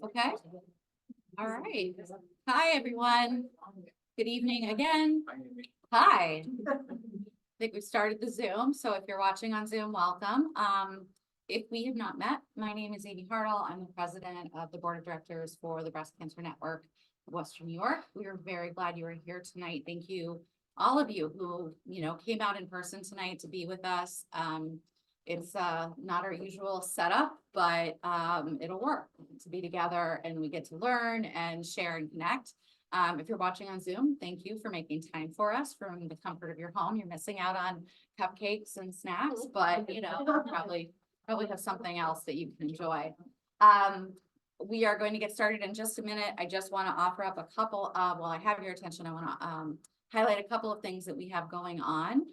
Okay. All right. Hi, everyone. Good evening again. Hi. I think we started the Zoom, so if you're watching on Zoom, welcome. If we have not met, my name is Amy Hartle. I'm the president of the board of directors for the Breast Cancer Network of Western New York. We are very glad you are here tonight. Thank you, all of you who came out in person tonight to be with us. It's not our usual setup, but it'll work to be together and we get to learn and share and connect. If you're watching on Zoom, thank you for making time for us from the comfort of your home. You're missing out on cupcakes and snacks, but probably have something else that you can enjoy. We are going to get started in just a minute. I just want to offer up a couple of, while I have your attention, I want to highlight a couple of things that we have going on.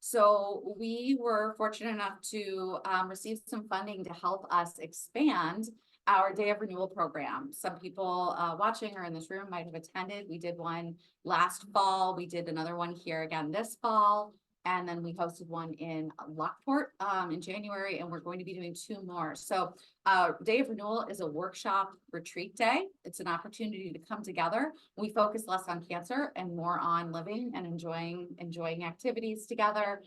So we were fortunate enough to receive some funding to help us expand our Day of Renewal program. Some people watching or in this room might have attended. We did one last fall. We did another one here again this fall. And then we hosted one in Lockport in January, and we're going to be doing 2 more. So Day of Renewal is a workshop retreat day. It's an opportunity to come together. We focus less on cancer and more on living and enjoying activities together,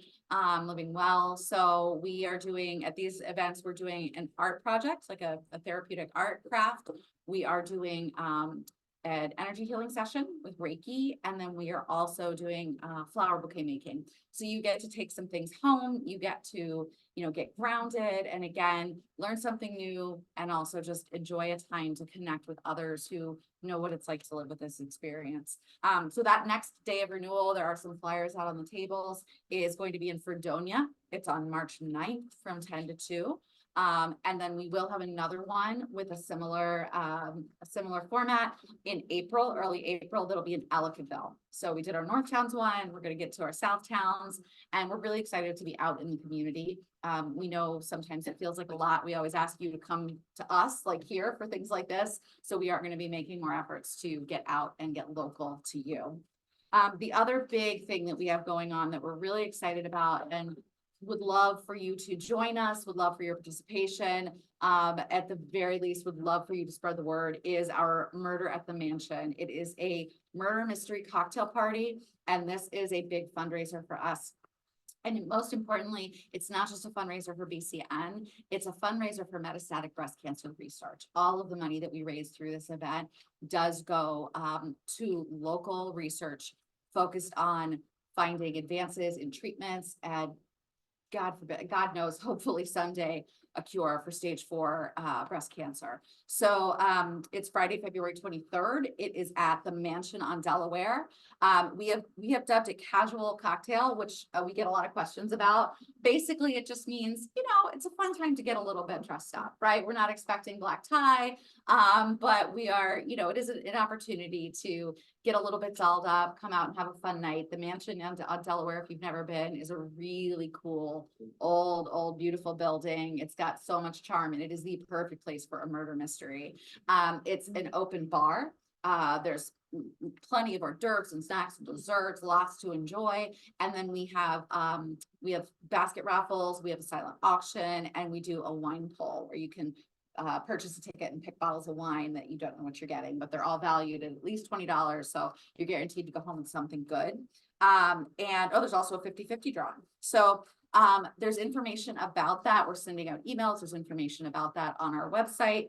living well. So we are doing, at these events, we're doing an art project, like a therapeutic art craft. We are doing an energy healing session with Reiki, and then we are also doing flower bouquet making. So you get to take some things home, you get to, get grounded and again, learn something new and also just enjoy a time to connect with others who know what it's like to live with this experience. So that next Day of Renewal, there are some flyers out on the tables, is going to be in Fredonia. It's on March 9th from 10 to 2. And then we will have another one with a similar format in April, early April, that'll be in Ellicottville. So we did our North Towns one, we're going to get to our South Towns, and we're really excited to be out in the community. We know sometimes it feels like a lot. We always ask you to come to us, like here, for things like this. So we are going to be making more efforts to get out and get local to you. The other big thing that we have going on that we're really excited about and would love for you to join us, would love for your participation. At the very least, would love for you to spread the word, is our Murder at the Mansion. It is a murder mystery cocktail party, and this is a big fundraiser for us. And most importantly, it's not just a fundraiser for BCN, it's a fundraiser for metastatic breast cancer research. All of the money that we raise through this event does go to local research focused on finding advances in treatments and, God forbid, God knows, hopefully someday, a cure for stage 4 breast cancer. So it's Friday, February 23rd. It is at the Mansion on Delaware. We have dubbed it casual cocktail, which we get a lot of questions about. Basically, it just means, it's a fun time to get a little bit dressed up, right? We're not expecting black tie, but we are, it is an opportunity to get a little bit dolled up, come out and have a fun night. The Mansion on Delaware, if you've never been, is a really cool, old, beautiful building. It's got so much charm, and it is the perfect place for a murder mystery. It's an open bar. There's plenty of hors d'oeuvres and snacks and desserts, lots to enjoy. And then we have basket raffles, we have a silent auction, and we do a wine pull where you can purchase a ticket and pick bottles of wine that you don't know what you're getting, but they're all valued at least $20. So you're guaranteed to go home with something good. There's also a 50-50 drawing. So there's information about that. We're sending out emails. There's information about that on our website.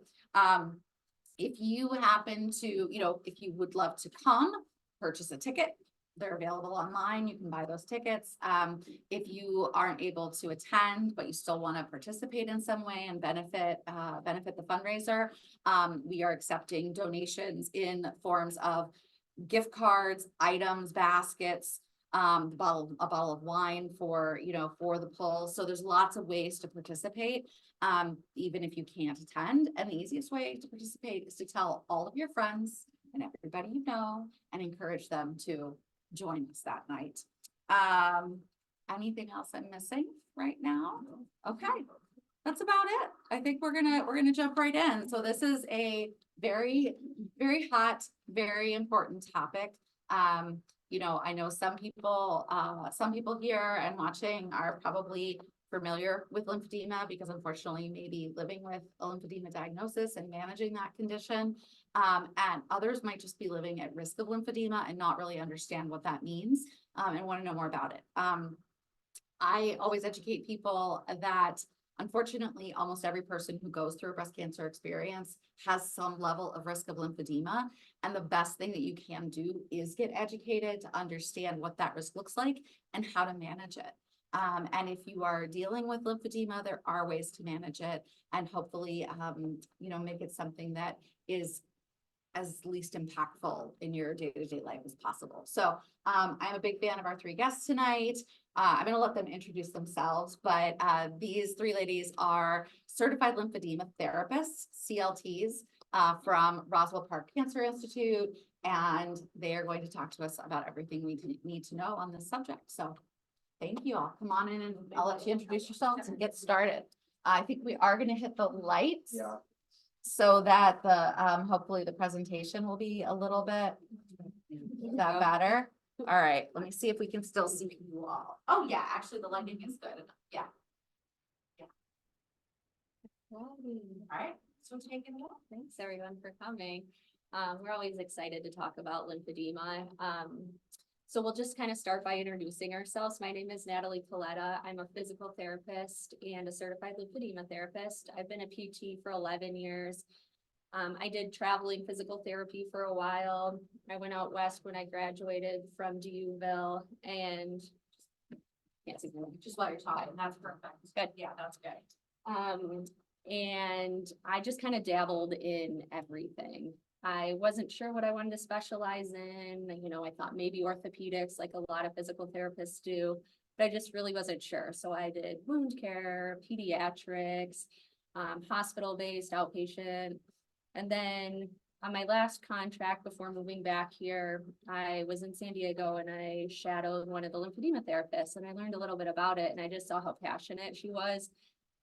If you happen to, if you would love to come, purchase a ticket. They're available online. You can buy those tickets. If you aren't able to attend, but you still want to participate in some way and benefit the fundraiser, we are accepting donations in forms of gift cards, items, baskets, a bottle of wine for the pull. So there's lots of ways to participate, even if you can't attend. And the easiest way to participate is to tell all of your friends and everybody you know and encourage them to join us that night. Anything else I'm missing right now? Okay, that's about it. I think we're gonna jump right in. So this is a very, very hot, very important topic. I know some people here and watching are probably familiar with lymphedema because unfortunately maybe living with a lymphedema diagnosis and managing that condition. And others might just be living at risk of lymphedema and not really understand what that means, and want to know more about it. I always educate people that unfortunately, almost every person who goes through a breast cancer experience has some level of risk of lymphedema. And the best thing that you can do is get educated to understand what that risk looks like and how to manage it. And if you are dealing with lymphedema, there are ways to manage it and hopefully, make it something that is as least impactful in your day-to-day life as possible. So I'm a big fan of our three guests tonight. I'm going to let them introduce themselves, but these three ladies are certified lymphedema therapists, CLTs, from Roswell Park Cancer Institute, and they are going to talk to us about everything we need to know on this subject. So thank you all. Come on in and I'll let you introduce yourselves and get started. I think we are going to hit the lights. Yeah. So that the, hopefully the presentation will be a little bit that better. All right, let me see if we can still see you all. Oh yeah, actually the lighting is good. Yeah. Yeah. All right, so take it away. Thanks everyone for coming. We're always excited to talk about lymphedema. So we'll just kind of start by introducing ourselves. My name is Natalie Kaleta. I'm a physical therapist and a certified lymphedema therapist. I've been a PT for 11 years. I did traveling physical therapy for a while. I went out west when I graduated from DUville and just while you're talking, that's perfect. Good. Yeah, that's good. And I just kind of dabbled in everything. I wasn't sure what I wanted to specialize in. I thought maybe orthopedics, like a lot of physical therapists do, but I just really wasn't sure. So I did wound care, pediatrics, hospital-based outpatient. And then on my last contract before moving back here, I was in San Diego and I shadowed one of the lymphedema therapists and I learned a little bit about it. And I just saw how passionate she was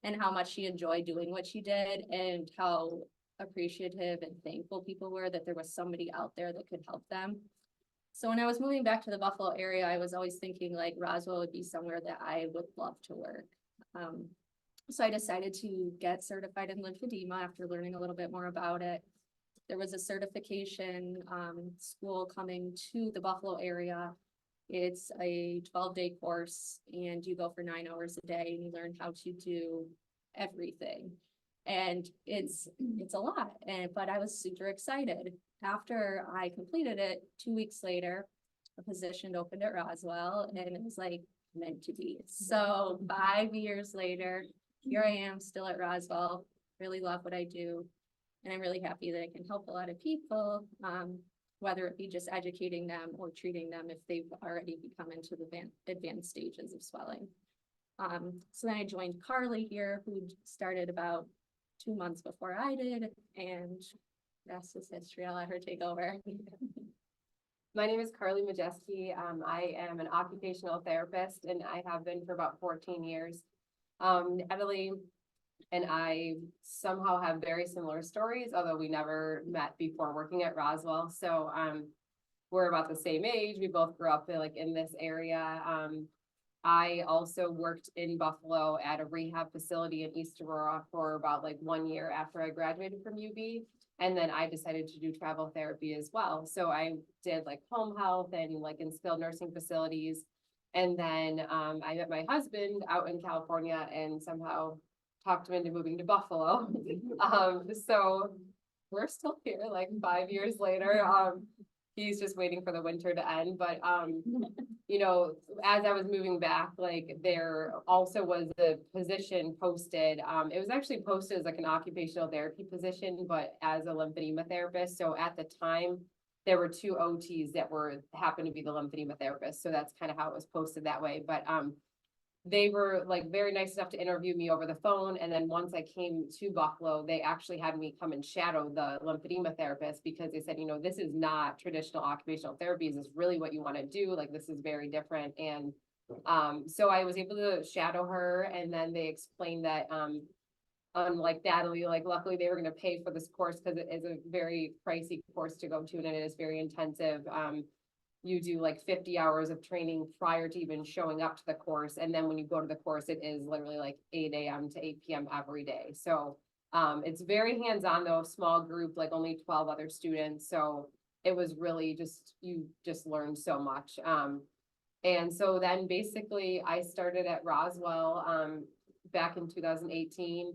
and how much she enjoyed doing what she did and how appreciative and thankful people were that there was somebody out there that could help them. So when I was moving back to the Buffalo area, I was always thinking like Roswell would be somewhere that I would love to work. So I decided to get certified in lymphedema after learning a little bit more about it. There was a certification school coming to the Buffalo area. It's a 12-day course and you go for 9 hours a day and you learn how to do everything. And it's a lot, but I was super excited. After I completed it, 2 weeks later, a position opened at Roswell and it was like meant to be. So 5 years later, here I am still at Roswell, really love what I do. And I'm really happy that I can help a lot of people, whether it be just educating them or treating them if they've already become into the advanced stages of swelling. So then I joined Karli here, who started about 2 months before I did, and that's his history. I'll let her take over. My name is Karli Maciejewski. I am an occupational therapist and I have been for about 14 years. Natalie and I somehow have very similar stories, although we never met before working at Roswell. So we're about the same age. We both grew up in this area. I also worked in Buffalo at a rehab facility in East Aurora for about 1 year after I graduated from UB. And then I decided to do travel therapy as well. So I did home health and in skilled nursing facilities. And then I met my husband out in California and somehow talked him into moving to Buffalo. So we're still here 5 years later. He's just waiting for the winter to end. But, as I was moving back, there also was a position posted. It was actually posted as an occupational therapy position, but as a lymphedema therapist. So at the time, there were 2 OTs that happened to be the lymphedema therapists. So that's kind of how it was posted that way. But they were very nice enough to interview me over the phone. And then once I came to Buffalo, they actually had me come and shadow the lymphedema therapist because they said, this is not traditional occupational therapy. Is this really what you want to do? This is very different. And so I was able to shadow her. And then they explained that unlike Natalie, luckily they were going to pay for this course because it is a very pricey course to go to and it is very intensive. you do like 50 hours of training prior to even showing up to the course. And then when you go to the course, it is literally like 8 a.m. to 8 p.m. every day. So it's very hands-on though, small group, like only 12 other students. So it was really just, you just learned so much. And so then basically I started at Roswell, back in 2018.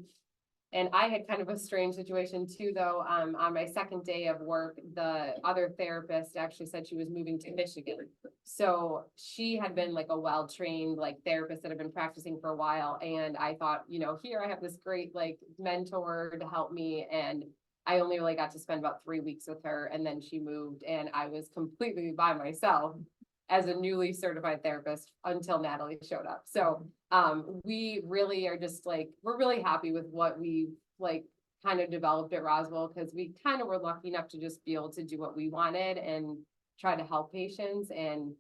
And I had kind of a strange situation too, though. On my second day of work, the other therapist actually said she was moving to Michigan. So she had been like a well-trained like therapist that had been practicing for a while. And I thought, you know, here I have this great like mentor to help me. And I only really got to spend about 3 weeks with her. And then she moved and I was completely by myself as a newly certified therapist until Natalie showed up. So we really are just like, we're really happy with what we like kind of developed at Roswell, because we kind of were lucky enough to just be able to do what we wanted and try to help patients. And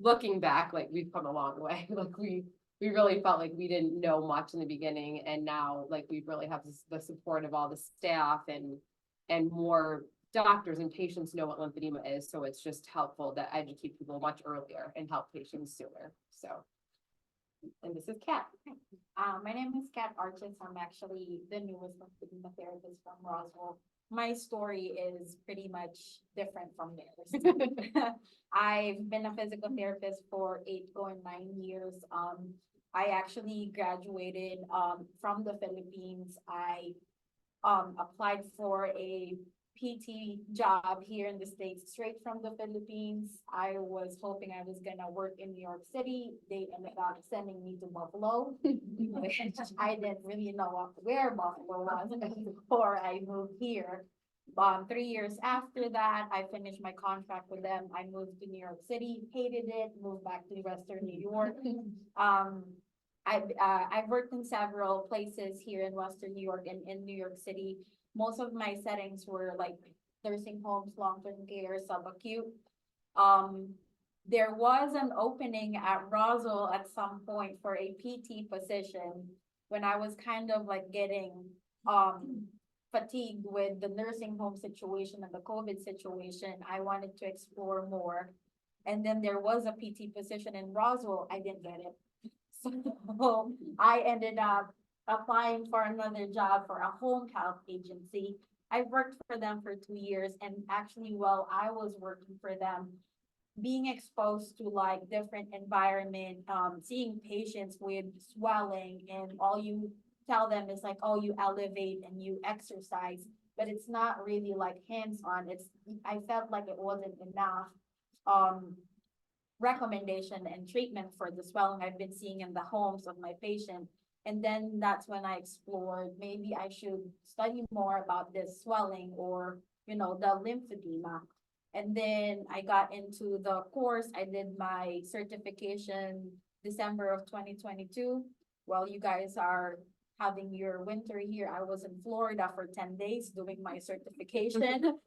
looking back, like we've come a long way. Like we really felt like we didn't know much in the beginning, and now like we really have the support of all the staff and more doctors and patients know what lymphedema is. So it's just helpful to educate people much earlier and help patients sooner. So, and this is Kat. My name is Kat Arches. I'm actually the newest lymphedema therapist from Roswell. My story is pretty much different from theirs. I've been a physical therapist for 8 going 9 years. I actually graduated from the Philippines. I applied for a PT job here in the States, straight from the Philippines. I was hoping I was gonna work in New York City. They ended up sending me to Buffalo. I didn't really know where Buffalo was before I moved here. 3 years after that, I finished my contract with them. I moved to New York City, hated it, moved back to Western New York. I've worked in several places here in Western New York and in New York City. Most of my settings were like nursing homes, long-term care, subacute. There was an opening at Roswell at some point for a PT position when I was kind of like getting fatigued with the nursing home situation and the COVID situation. I wanted to explore more. And then there was a PT position in Roswell. I didn't get it. So I ended up applying for another job for a home health agency. I worked for them for 2 years, and actually while I was working for them, being exposed to like different environment, seeing patients with swelling, and all you tell them is like, oh, you elevate and you exercise, but it's not really like hands-on. I felt like it wasn't enough recommendation and treatment for the swelling I've been seeing in the homes of my patient. And then that's when I explored, maybe I should study more about this swelling or, you know, the lymphedema. And then I got into the course. I did my certification December of 2022. While you guys are having your winter here, I was in Florida for 10 days doing my certification.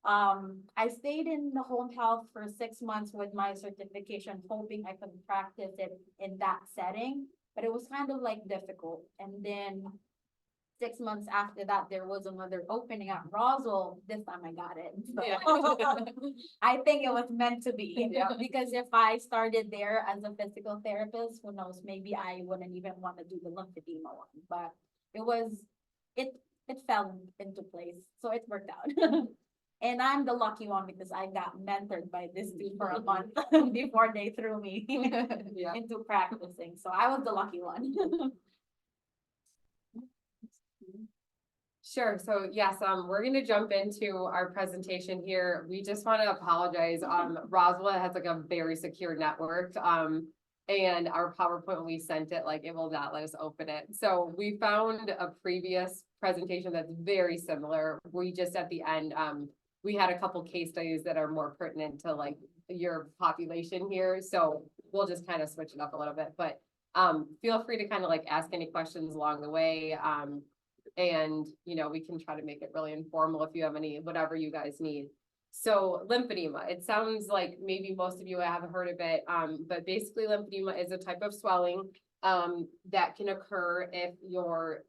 I stayed in the home health for 6 months with my certification, hoping I could practice it in that setting, but it was kind of like difficult. And then 6 months after that, there was another opening at Roswell. This time I got it. So I think it was meant to be, because if I started there as a physical therapist, who knows, maybe I wouldn't even want to do the lymphedema one, but it fell into place. So it worked out. And I'm the lucky one because I got mentored by this dude for a month before they threw me into practicing. So I was the lucky one. Sure. So yes, we're going to jump into our presentation here. We just want to apologize. Roswell has like a very secure network. And our PowerPoint, when we sent it, like it will not let us open it. So we found a previous presentation that's very similar. We just at the end, we had a couple case studies that are more pertinent to like your population here. So we'll just kind of switch it up a little bit, but feel free to kind of like ask any questions along the way. And you know, we can try to make it really informal if you have any, whatever you guys need. So lymphedema, it sounds like maybe most of you have heard of it, but basically lymphedema is a type of swelling that can occur if your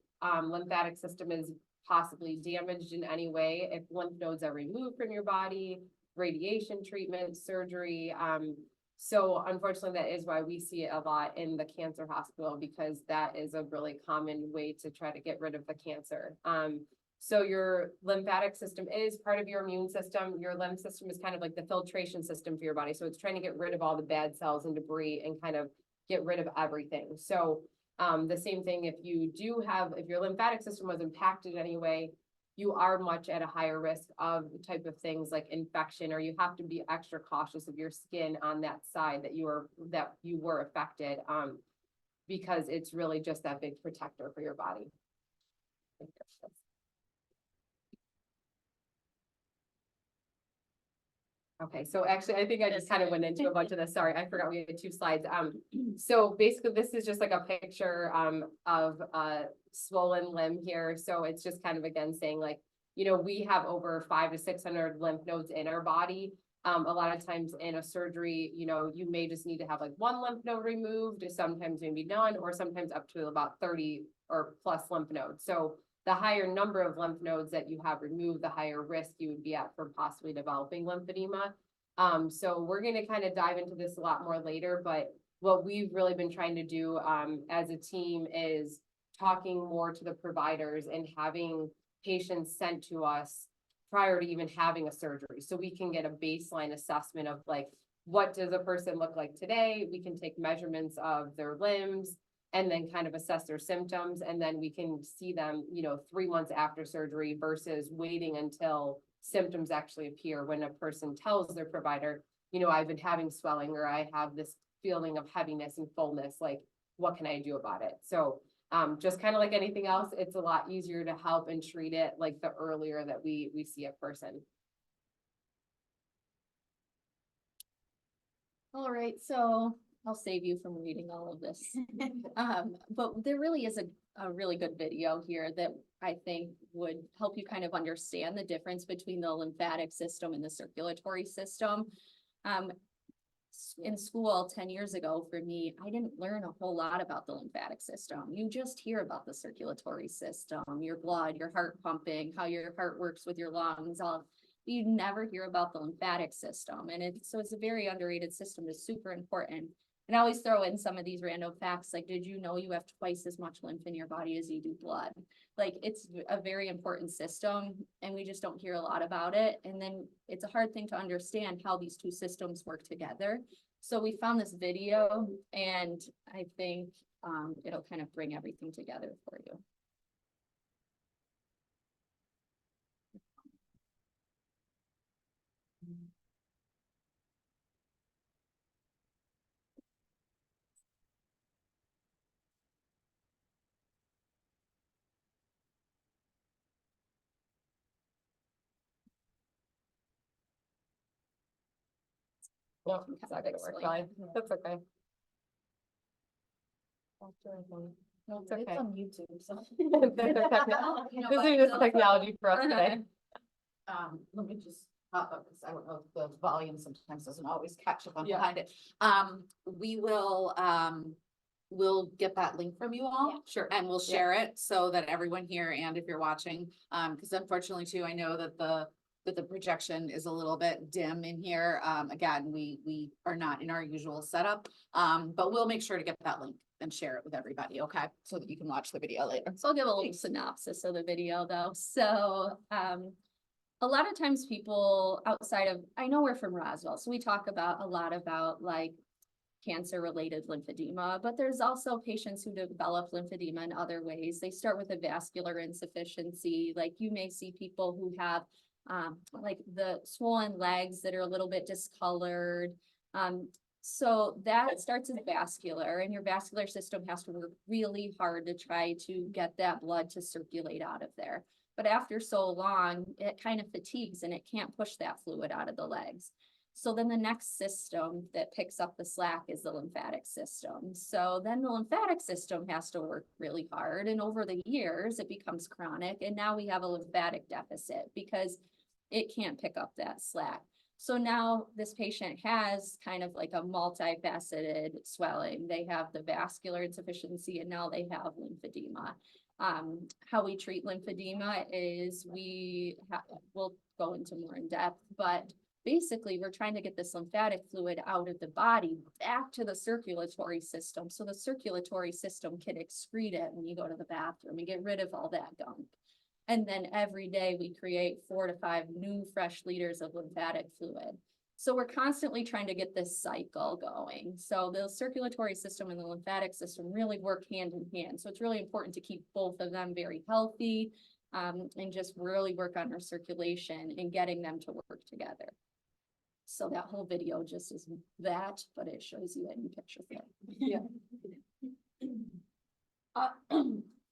lymphatic system is possibly damaged in any way, if lymph nodes are removed from your body, radiation treatment, surgery. So unfortunately, that is why we see it a lot in the cancer hospital, because that is a really common way to try to get rid of the cancer. So your lymphatic system is part of your immune system. Your lymph system is kind of like the filtration system for your body. So it's trying to get rid of all the bad cells and debris and kind of get rid of everything. So the same thing, if your lymphatic system was impacted anyway, you are much at a higher risk of the type of things like infection, or you have to be extra cautious of your skin on that side that you were affected, because it's really just that big protector for your body. Okay, so actually, I think I just kind of went into a bunch of this. Sorry, I forgot we had 2 slides. So basically, this is just like a picture of a swollen limb here. So it's just kind of again saying like, you know, we have over 500 to 600 lymph nodes in our body. A lot of times in a surgery, you know, you may just need to have like 1 lymph node removed, sometimes maybe none, or sometimes up to about 30 or plus lymph nodes. So the higher number of lymph nodes that you have removed, the higher risk you would be at for possibly developing lymphedema. So we're going to kind of dive into this a lot more later, but what we've really been trying to do as a team is talking more to the providers and having patients sent to us prior to even having a surgery. So we can get a baseline assessment of like, what does a person look like today? We can take measurements of their limbs and then kind of assess their symptoms. And then we can see them, you know, 3 months after surgery versus waiting until symptoms actually appear, when a person tells their provider, you know, I've been having swelling, or I have this feeling of heaviness and fullness, like, what can I do about it? So just kind of like anything else, it's a lot easier to help and treat it like the earlier that we see a person. All right, so I'll save you from reading all of this. But there really is a really good video here that I think would help you kind of understand the difference between the lymphatic system and the circulatory system. In school 10 years ago for me, I didn't learn a whole lot about the lymphatic system. You just hear about the circulatory system, your blood, your heart pumping, how your heart works with your lungs, all. You never hear about the lymphatic system. And it's a very underrated system. It's super important. And I always throw in some of these random facts, like, did you know you have twice as much lymph in your body as you do blood? Like, it's a very important system, and we just don't hear a lot about it. And then it's a hard thing to understand how these 2 systems work together. So we found this video, and I think it'll kind of bring everything together for you. No, it's not gonna work fine. That's okay. No, it's okay. It's on YouTube, so. This is just technology for us today. Let me just, because I don't know, if the volume sometimes doesn't always catch up on Yeah. behind it. We will, we'll get that link from you all. Yeah. Sure. And we'll share it so that everyone here, and if you're watching, because unfortunately too, I know that the projection is a little bit dim in here. Again, we are not in our usual setup, but we'll make sure to get that link and share it with everybody, okay? So that you can watch the video later. So I'll give a little synopsis of the video though. So a lot of times people outside of, I know we're from Roswell, so we talk about a lot about like cancer related lymphedema, but there's also patients who develop lymphedema in other ways. They start with a vascular insufficiency. Like you may see people who have like the swollen legs that are a little bit discolored. So that starts as vascular, and your vascular system has to work really hard to try to get that blood to circulate out of there. But after so long, it kind of fatigues and it can't push that fluid out of the legs. So then the next system that picks up the slack is the lymphatic system. So then the lymphatic system has to work really hard. And over the years, it becomes chronic. And now we have a lymphatic deficit because it can't pick up that slack. So now this patient has kind of like a multifaceted swelling. They have the vascular insufficiency and now they have lymphedema. How we treat lymphedema is we'll go into more in depth, but basically we're trying to get this lymphatic fluid out of the body back to the circulatory system. So the circulatory system can excrete it when you go to the bathroom and get rid of all that gunk. And then every day we create 4 to 5 new fresh liters of lymphatic fluid. So we're constantly trying to get this cycle going. So the circulatory system and the lymphatic system really work hand in hand. So it's really important to keep both of them very healthy, and just really work on our circulation and getting them to work together. So that whole video just is that, but it shows you it in picture form.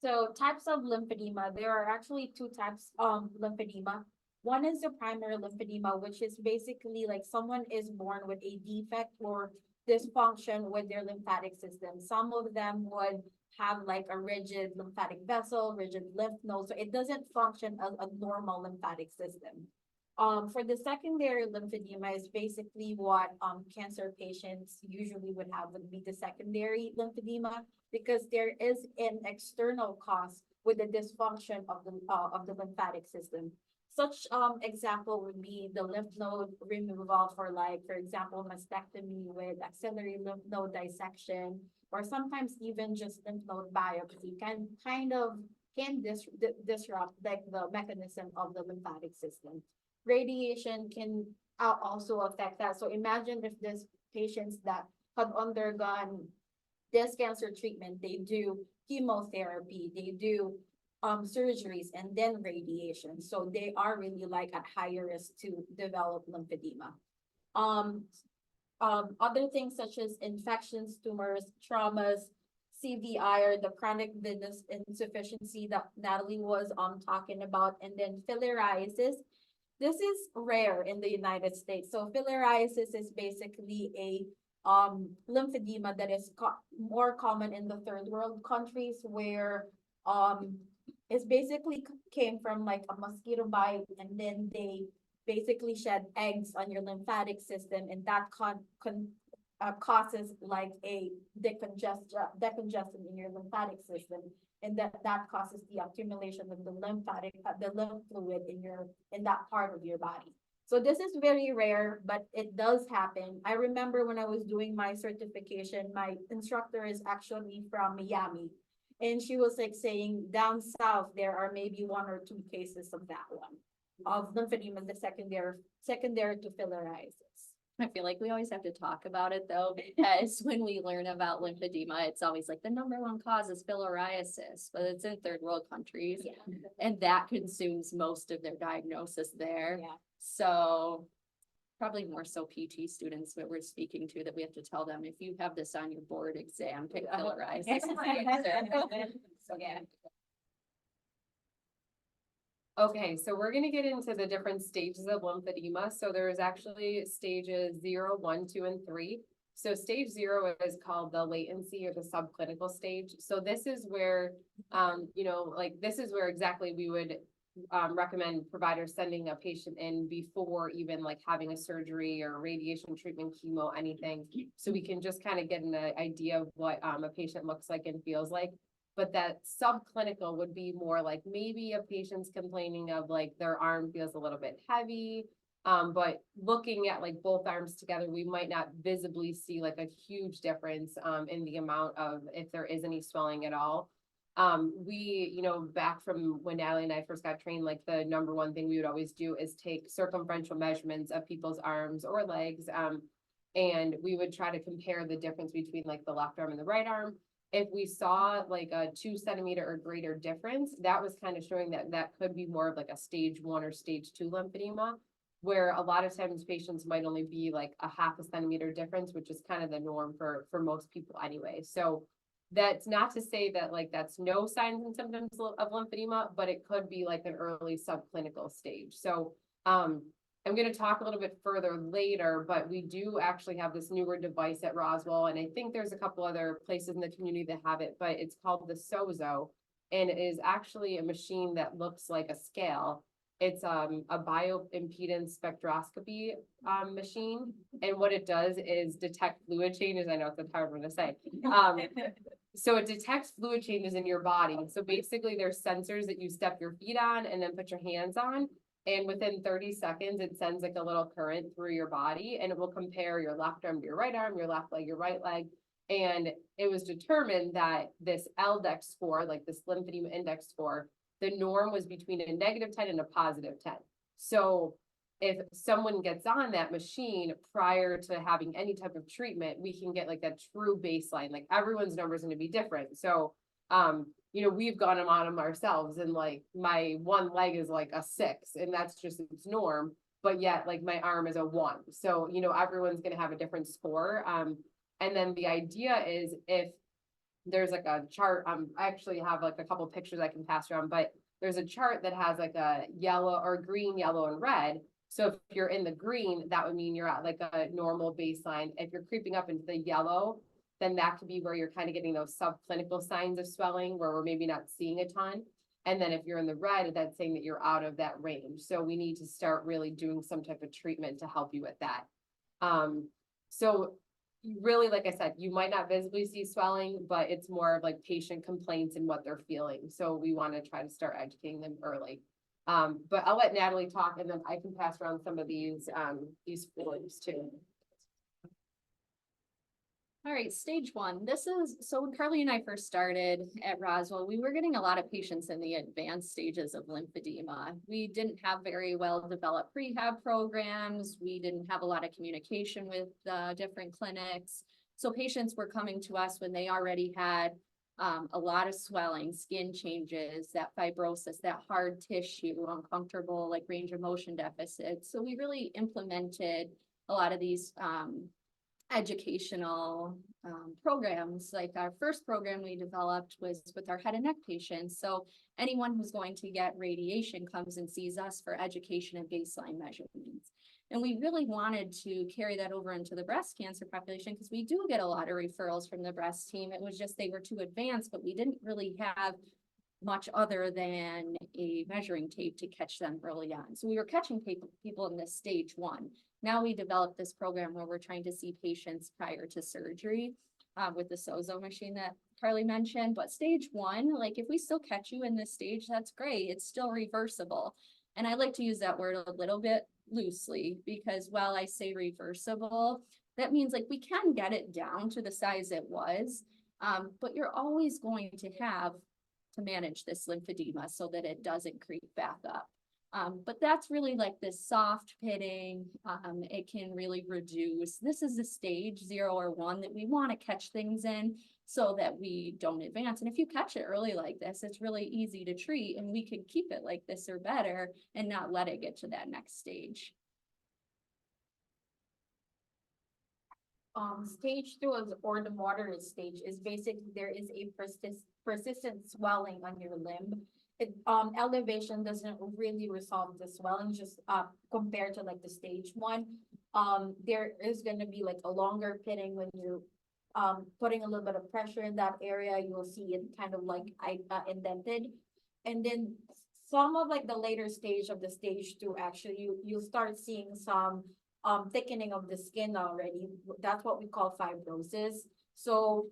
So types of lymphedema, there are actually 2 types of lymphedema. One is the primary lymphedema, which is basically like someone is born with a defect or dysfunction with their lymphatic system. Some of them would have like a rigid lymphatic vessel, rigid lymph node, so it doesn't function as a normal lymphatic system. For the secondary lymphedema is basically what cancer patients usually would have, would be the secondary lymphedema, because there is an external cause with the dysfunction of the lymphatic system. Such example would be the lymph node removal for example, mastectomy with axillary lymph node dissection, or sometimes even just lymph node biopsy can disrupt like the mechanism of the lymphatic system. Radiation can also affect that. So imagine if this patients that had undergone this cancer treatment, they do chemotherapy, they do surgeries, and then radiation. So they are really like at higher risk to develop lymphedema. Other things such as infections, tumors, traumas, CVI, or the chronic venous insufficiency that Natalie was talking about, and then filariasis. This is rare in the United States. So filariasis is basically a lymphedema that is more common in the third world countries, where it's basically came from like a mosquito bite, and then they basically shed eggs on your lymphatic system, and that causes like a decongestion in your lymphatic system, and that causes the accumulation of the lymph fluid in that part of your body. So this is very rare, but it does happen. I remember when I was doing my certification, my instructor is actually from Miami, and she was like saying down south there are maybe 1 or 2 cases of that one, of lymphedema, the secondary to filariasis. I feel like we always have to talk about it though, because when we learn about lymphedema, it's always like the #1 cause is filariasis, but it's in third world countries. Yeah. And that consumes most of their diagnosis there. Yeah. So probably more so PT students that we're speaking to, that we have to tell them, if you have this on your board exam, pick filariasis. So, yeah. Okay, so we're gonna get into the different stages of lymphedema. So there's actually stages 0, 1, 2, and 3. So stage 0 is called the latency or the subclinical stage. So this is where, this is where exactly we would recommend providers sending a patient in before even like having a surgery or radiation treatment, chemo, anything. So we can just kind of get an idea of what a patient looks like and feels like. But that subclinical would be more like maybe a patient's complaining of like their arm feels a little bit heavy. But looking at like both arms together, we might not visibly see like a huge difference in the amount of, if there is any swelling at all. We, back from when Natalie and I first got trained, like the #1 thing we would always do is take circumferential measurements of people's arms or legs. And we would try to compare the difference between like the left arm and the right arm. If we saw like a 2 centimeter or greater difference, that was kind of showing that that could be more of like a stage 1 or stage 2 lymphedema, where a lot of times patients might only be like a 0.5 centimeter difference, which is kind of the norm for most people anyway. So that's not to say that like that's no signs and symptoms of lymphedema, but it could be like an early subclinical stage. So I'm going to talk a little bit further later, but we do actually have this newer device at Roswell, and I think there's a couple other places in the community that have it, but it's called the SOZO, and it is actually a machine that looks like a scale. It's a bioimpedance spectroscopy machine, and what it does is detect fluid changes. I know it's a hard one to say. So it detects fluid changes in your body. So basically there's sensors that you step your feet on and then put your hands on. And within 30 seconds, it sends like a little current through your body and it will compare your left arm to your right arm, your left leg, your right leg. And it was determined that this LDEX score, like this lymphedema index score, the norm was between a -10 and a +10. So if someone gets on that machine prior to having any type of treatment, we can get like that true baseline, like everyone's number is going to be different. So, you know, we've gone on them ourselves and like my one leg is like a 6 and that's just its norm, but yet like my arm is a 1. So, you know, everyone's going to have a different score. And then the idea is if there's like a chart, I actually have like a couple pictures I can pass around, but there's a chart that has like a yellow or green, yellow, and red. So if you're in the green, that would mean you're at like a normal baseline. If you're creeping up into the yellow, then that could be where you're kind of getting those subclinical signs of swelling where we're maybe not seeing a ton. And then if you're in the red, that's saying that you're out of that range. So we need to start really doing some type of treatment to help you with that. So really, like I said, you might not visibly see swelling, but it's more of like patient complaints and what they're feeling. So we want to try to start educating them early. But I'll let Natalie talk and then I can pass around some of these forms too. All right, stage 1. This is, so when Karli and I first started at Roswell, we were getting a lot of patients in the advanced stages of lymphedema. We didn't have very well developed prehab programs. We didn't have a lot of communication with different clinics. So patients were coming to us when they already had a lot of swelling, skin changes, that fibrosis, that hard tissue, uncomfortable, like range of motion deficits. So we really implemented a lot of these educational programs. Like our first program we developed was with our head and neck patients. So anyone who's going to get radiation comes and sees us for education and baseline measurements. And we really wanted to carry that over into the breast cancer population because we do get a lot of referrals from the breast team. It was just they were too advanced, but we didn't really have much other than a measuring tape to catch them early on. So we were catching people in this stage 1. Now we developed this program where we're trying to see patients prior to surgery with the SOZO machine that Karli mentioned. But stage 1, like if we still catch you in this stage, that's great. It's still reversible. And I like to use that word a little bit loosely because while I say reversible, that means like we can get it down to the size it was, but you're always going to have to manage this lymphedema so that it doesn't creep back up. But that's really like this soft pitting. It can really reduce. This is a stage 0 or 1 that we want to catch things in so that we don't advance. And if you catch it early like this, it's really easy to treat and we can keep it like this or better and not let it get to that next stage. Stage 2 is, or the moderate stage is basically there is a persistent swelling on your limb. Elevation doesn't really resolve the swelling, just compared to like the stage 1. There is going to be like a longer pitting when you're putting a little bit of pressure in that area. You'll see it kind of like indented. And then some of like the later stage of the stage 2, actually you'll start seeing some thickening of the skin already. That's what we call fibrosis. So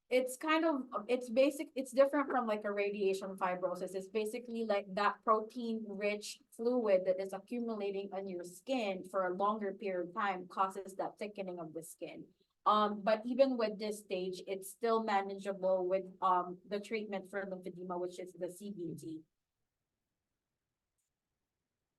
it's kind of, it's different from like a radiation fibrosis. It's basically like that protein rich fluid that is accumulating on your skin for a longer period of time causes that thickening of the skin. But even with this stage, it's still manageable with the treatment for lymphedema, which is the CBT.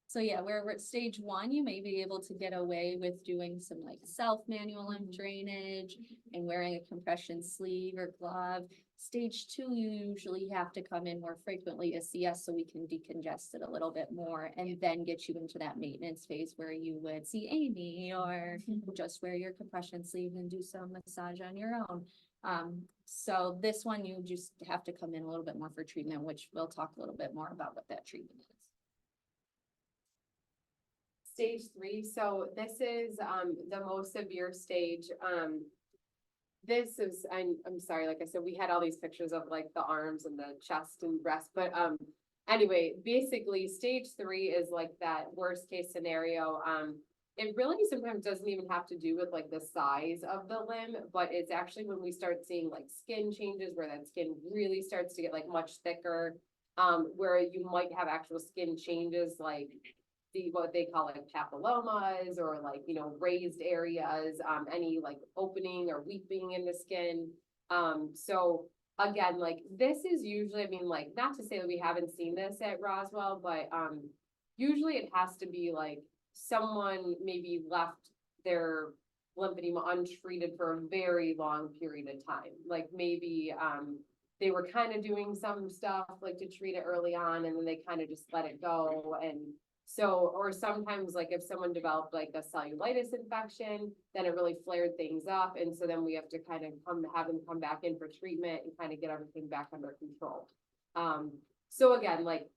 So yeah, we're at stage 1, you may be able to get away with doing some like self-manual lymph drainage and wearing a compression sleeve or glove. Stage 2, you usually have to come in more frequently to see us so we can decongest it a little bit more and then get you into that maintenance phase where you would see Amy or just wear your compression sleeve and do some massage on your own. So this one, you just have to come in a little bit more for treatment, which we'll talk a little bit more about what that treatment is. Stage 3, so this is the most severe stage. This is, I'm sorry, like I said, we had all these pictures of like the arms and the chest and breast, but anyway, basically stage 3 is like that worst case scenario. It really sometimes doesn't even have to do with like the size of the limb, but it's actually when we start seeing like skin changes where that skin really starts to get like much thicker, where you might have actual skin changes like see what they call like papillomas or like, you know, raised areas, any like opening or weeping in the skin. So again, like this is usually, I mean, like, not to say that we haven't seen this at Roswell, but, usually it has to be like someone maybe left their lymphedema untreated for a very long period of time. Like maybe, they were kind of doing some stuff like to treat it early on and then they kind of just let it go. And so, or sometimes like if someone developed like a cellulitis infection, then it really flared things up. And so then we have to kind of have them come back in for treatment and kind of get everything back under control. So again, like,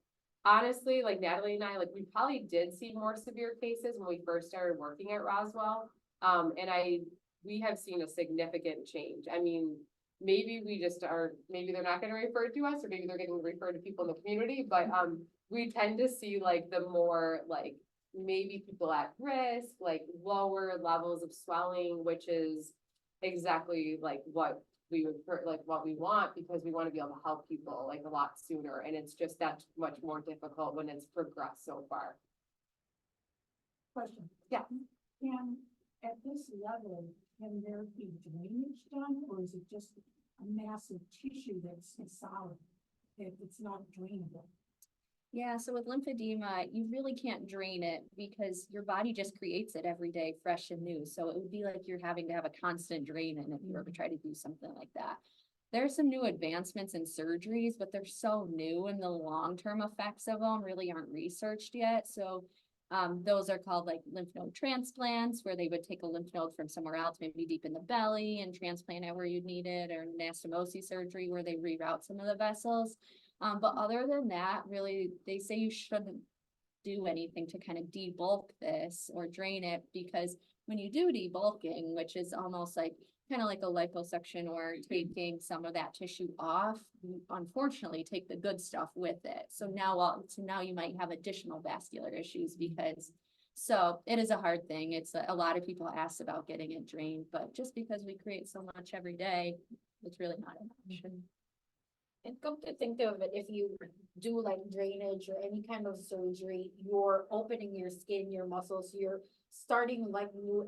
honestly, like Natalie and I, like, we probably did see more severe cases when we first started working at Roswell. We have seen a significant change. I mean, maybe we just are, maybe they're not gonna refer to us, or maybe they're getting referred to people in the community, but, we tend to see like the more like maybe people at risk, like lower levels of swelling, which is exactly like what we would, like what we want, because we want to be able to help people like a lot sooner. And it's just that much more difficult when it's progressed so far. Question. Yeah. And at this level, can there be drainage done, or is it just a massive tissue that's solid, if it's not drainable? Yeah, so with lymphedema, you really can't drain it because your body just creates it every day, fresh and new. So it would be like you're having to have a constant drain in if you were to try to do something like that. There's some new advancements in surgeries, but they're so new and the long-term effects of them really aren't researched yet. So those are called like lymph node transplants, where they would take a lymph node from somewhere else, maybe deep in the belly, and transplant it where you'd need it, or anastomosis surgery where they reroute some of the vessels. But other than that, really, they say you shouldn't do anything to kind of debulk this or drain it, because when you do debulking, which is almost like kind of like a liposuction or taking some of that tissue off, you unfortunately take the good stuff with it. So now you might have additional vascular issues because, so it is a hard thing. It's a lot of people ask about getting it drained, but just because we create so much every day, it's really not an option. And come to think of it, if you do like drainage or any kind of surgery, you're opening your skin, your muscles, you're starting like new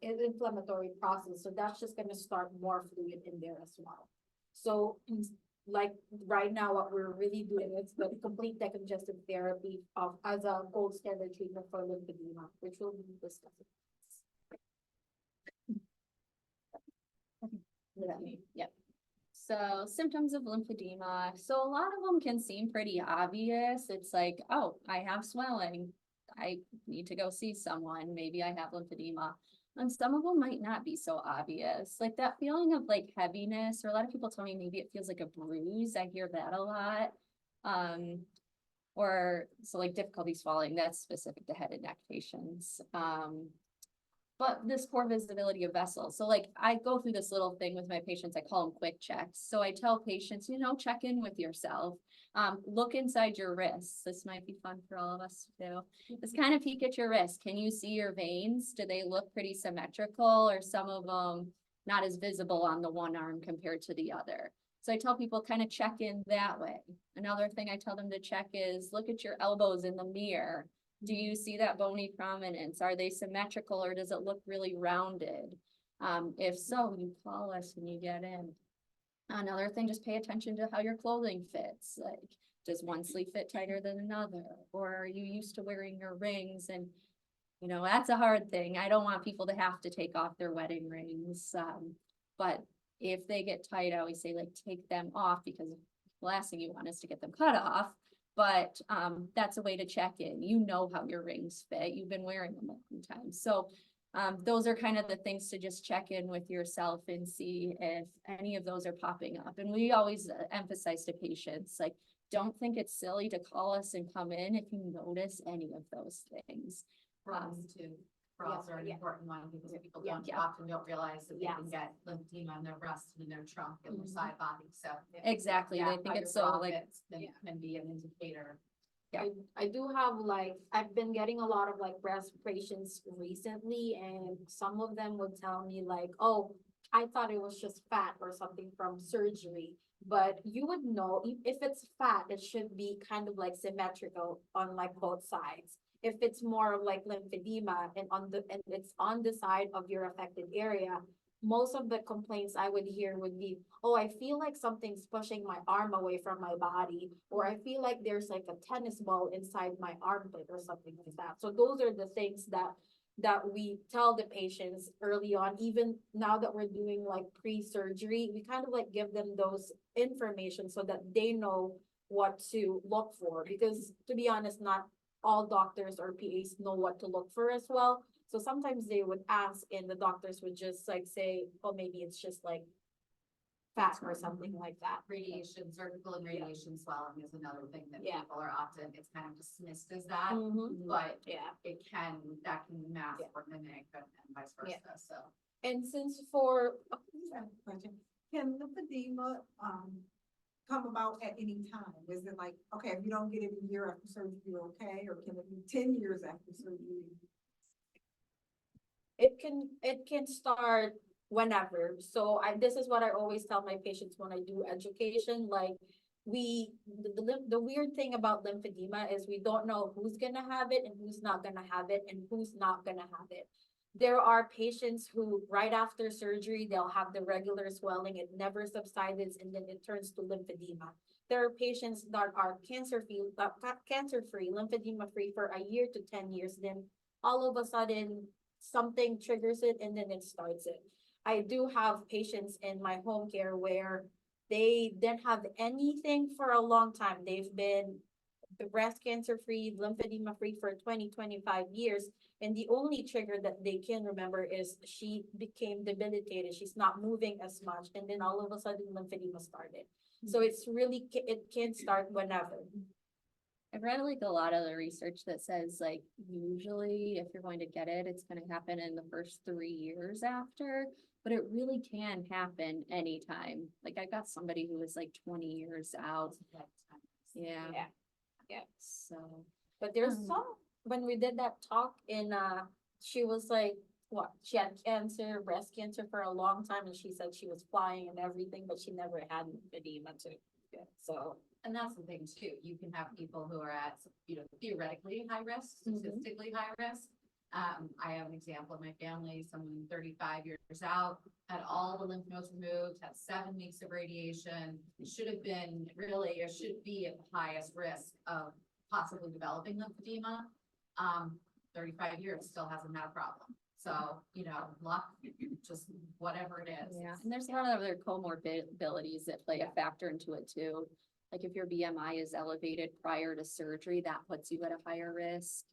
inflammatory process. So that's just gonna start more fluid in there as well. So like right now, what we're really doing is the complete decongestive therapy as a gold standard treatment for lymphedema, which we'll be discussing. Yep. So symptoms of lymphedema. So a lot of them can seem pretty obvious. It's like, oh, I have swelling. I need to go see someone. Maybe I have lymphedema. And some of them might not be so obvious. Like that feeling of like heaviness, or a lot of people tell me maybe it feels like a bruise. I hear that a lot. Or so like difficulty swallowing, that's specific to head and neck patients. But this poor visibility of vessels. So like I go through this little thing with my patients, I call them quick checks. So I tell patients, you know, check in with yourself. Look inside your wrists. This might be fun for all of us to do. Just kind of peek at your wrist. Can you see your veins? Do they look pretty symmetrical, or some of them not as visible on the one arm compared to the other? So I tell people kind of check in that way. Another thing I tell them to check is look at your elbows in the mirror. Do you see that bony prominence? Are they symmetrical, or does it look really rounded? If so, you call us when you get in. Another thing, just pay attention to how your clothing fits. Like, does one sleeve fit tighter than another? Or are you used to wearing your rings? And, you know, that's a hard thing. I don't want people to have to take off their wedding rings. But if they get tight, I always say, like, take them off, because the last thing you want is to get them cut off. But that's a way to check in. You know how your rings fit. You've been wearing them a long time. So those are kind of the things to just check in with yourself and see if any of those are popping up. And we always emphasize to patients, like, don't think it's silly to call us and come in if you notice any of those things. Bras are an important one, because people often don't realize that they can get lymphedema in their breast and in their trunk and their side body. So Exactly. They think it's so like can be an indicator. Yeah. I do have like, I've been getting a lot of like breast patients recently, and some of them would tell me like, oh, I thought it was just fat or something from surgery. But you would know if it's fat, it should be kind of like symmetrical on like both sides. if it's more of like lymphedema and it's on the side of your affected area, most of the complaints I would hear would be, oh, I feel like something's pushing my arm away from my body, or I feel like there's like a tennis ball inside my armpit or something like that. So those are the things that we tell the patients early on. Even now that we're doing like pre-surgery, we kind of like give them those information so that they know what to look for, because to be honest, not all doctors or PAs know what to look for as well. So sometimes they would ask and the doctors would just like say, oh, maybe it's just like fat or something like that. Radiation, cervical and radiation swelling is another thing that Yeah. people are often, it's kind of dismissed as that, Mhm. but Yeah. that can mask Yeah. or mimic and vice versa, so. And since for, Question, can lymphedema, come about at any time? Is it like, okay, if you don't get it a year after surgery, you're okay, or can it be 10 years after surgery? it can start whenever. So this is what I always tell my patients when I do education, like the weird thing about lymphedema is we don't know who's gonna have it and who's not gonna have it and who's not gonna have it. There are patients who right after surgery, they'll have the regular swelling, it never subsides, and then it turns to lymphedema. There are patients that are cancer-free, lymphedema-free for a year to 10 years, then all of a sudden something triggers it and then it starts it. I do have patients in my home care where they didn't have anything for a long time. They've been breast cancer free, lymphedema free for 20-25 years. And the only trigger that they can remember is she became debilitated. She's not moving as much. And then all of a sudden lymphedema started. So it's really, it can start whenever. I've read like a lot of the research that says like usually if you're going to get it, it's gonna happen in the first 3 years after, but it really can happen anytime. Like I got somebody who was like 20 years out. Yeah. Yeah. So, But there's Um. some, when we did that talk in, she was like, what, she had cancer, breast cancer for a long time, and she said she was flying and everything, but she never had lymphedema too. Yeah, so. And that's the thing too, you can have people who are at, theoretically high risk, statistically high risk. I have an example in my family, someone 35 years out, had all the lymph nodes removed, had 7 weeks of radiation, should have been really, or should be at the highest risk of possibly developing lymphedema. 35 years, still hasn't had a problem. So, luck, just whatever it is. yeah, and there's a lot of other comorbidities that play a factor into it too. Like if your BMI is elevated prior to surgery, that puts you at a higher risk.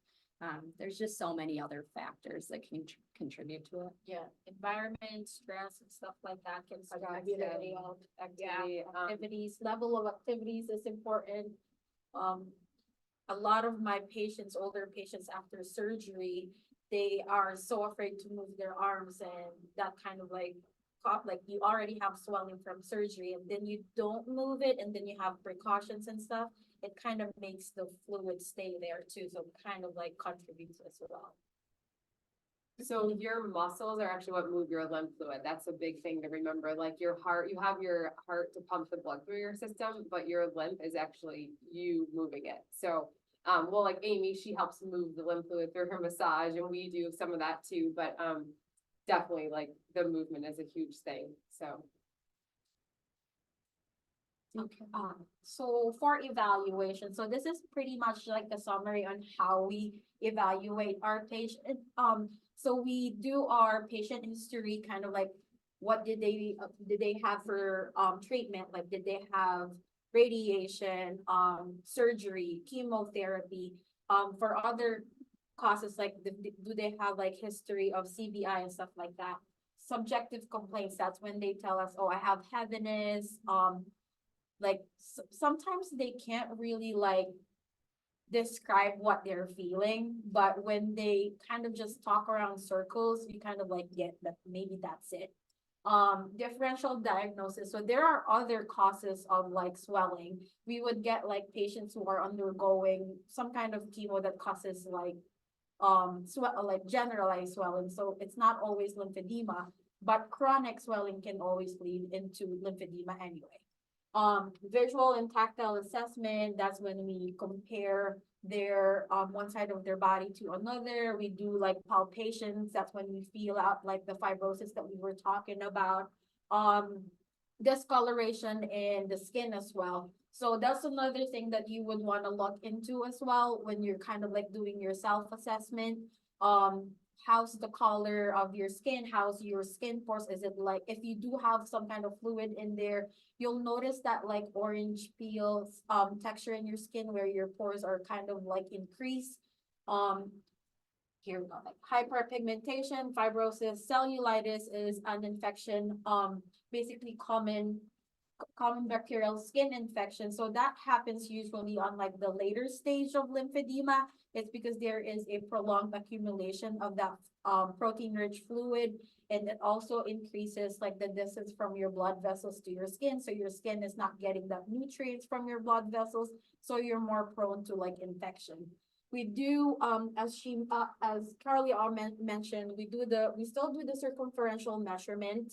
There's just so many other factors that can contribute to it. Yeah, environment, stress and stuff like that can contribute yeah. to all. Activity, Activities, level of activities is important. A lot of my patients, older patients after surgery, they are so afraid to move their arms, and that kind of like you already have swelling from surgery and then you don't move it and then you have precautions and stuff. It kind of makes the fluid stay there too, so it kind of like contributes as well. So your muscles are actually what move your lymph fluid. That's a big thing to remember. Like your heart, you have your heart to pump the blood through your system, but your lymph is actually you moving it. So, well, like Amy, she helps move the lymph fluid through her massage, and we do some of that too. But definitely, like the movement is a huge thing. So. Okay, so for evaluation, so this is pretty much like a summary on how we evaluate our patient. So we do our patient history, kind of like what did they have for treatment? Like did they have radiation, surgery, chemotherapy? For other causes, like do they have like history of CBI and stuff like that? Subjective complaints, that's when they tell us, oh, I have heaviness, like sometimes they can't really like describe what they're feeling, but when they kind of just talk around circles, you kind of like get that maybe that's it. Differential diagnosis. So there are other causes of like swelling. We would get like patients who are undergoing some kind of chemo that causes like like generalized swelling. So it's not always lymphedema, but chronic swelling can always lead into lymphedema anyway. Visual and tactile assessment, that's when we compare their, one side of their body to another. We do like palpations, that's when we feel out like the fibrosis that we were talking about. Discoloration in the skin as well. So that's another thing that you would want to look into as well when you're kind of like doing your self-assessment. How's the color of your skin? How's your skin pores? Is it like, if you do have some kind of fluid in there, you'll notice that like orange peels, texture in your skin where your pores are kind of like increased. Here we go, like hyperpigmentation, fibrosis, cellulitis is an infection, basically common bacterial skin infection. So that happens usually on like the later stage of lymphedema. It's because there is a prolonged accumulation of that protein-rich fluid, and it also increases like the distance from your blood vessels to your skin. So your skin is not getting the nutrients from your blood vessels, so you're more prone to like infection. We do, as Karli mentioned, we still do the circumferential measurement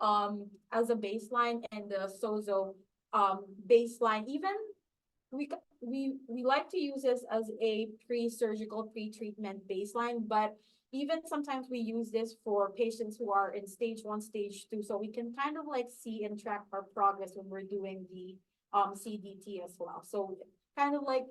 as a baseline, and the SOZO baseline. Even we like to use this as a pre-surgical, pre-treatment baseline, but even sometimes we use this for patients who are in stage 1, stage 2, so we can kind of like see and track our progress when we're doing the CDT as well. So kind of like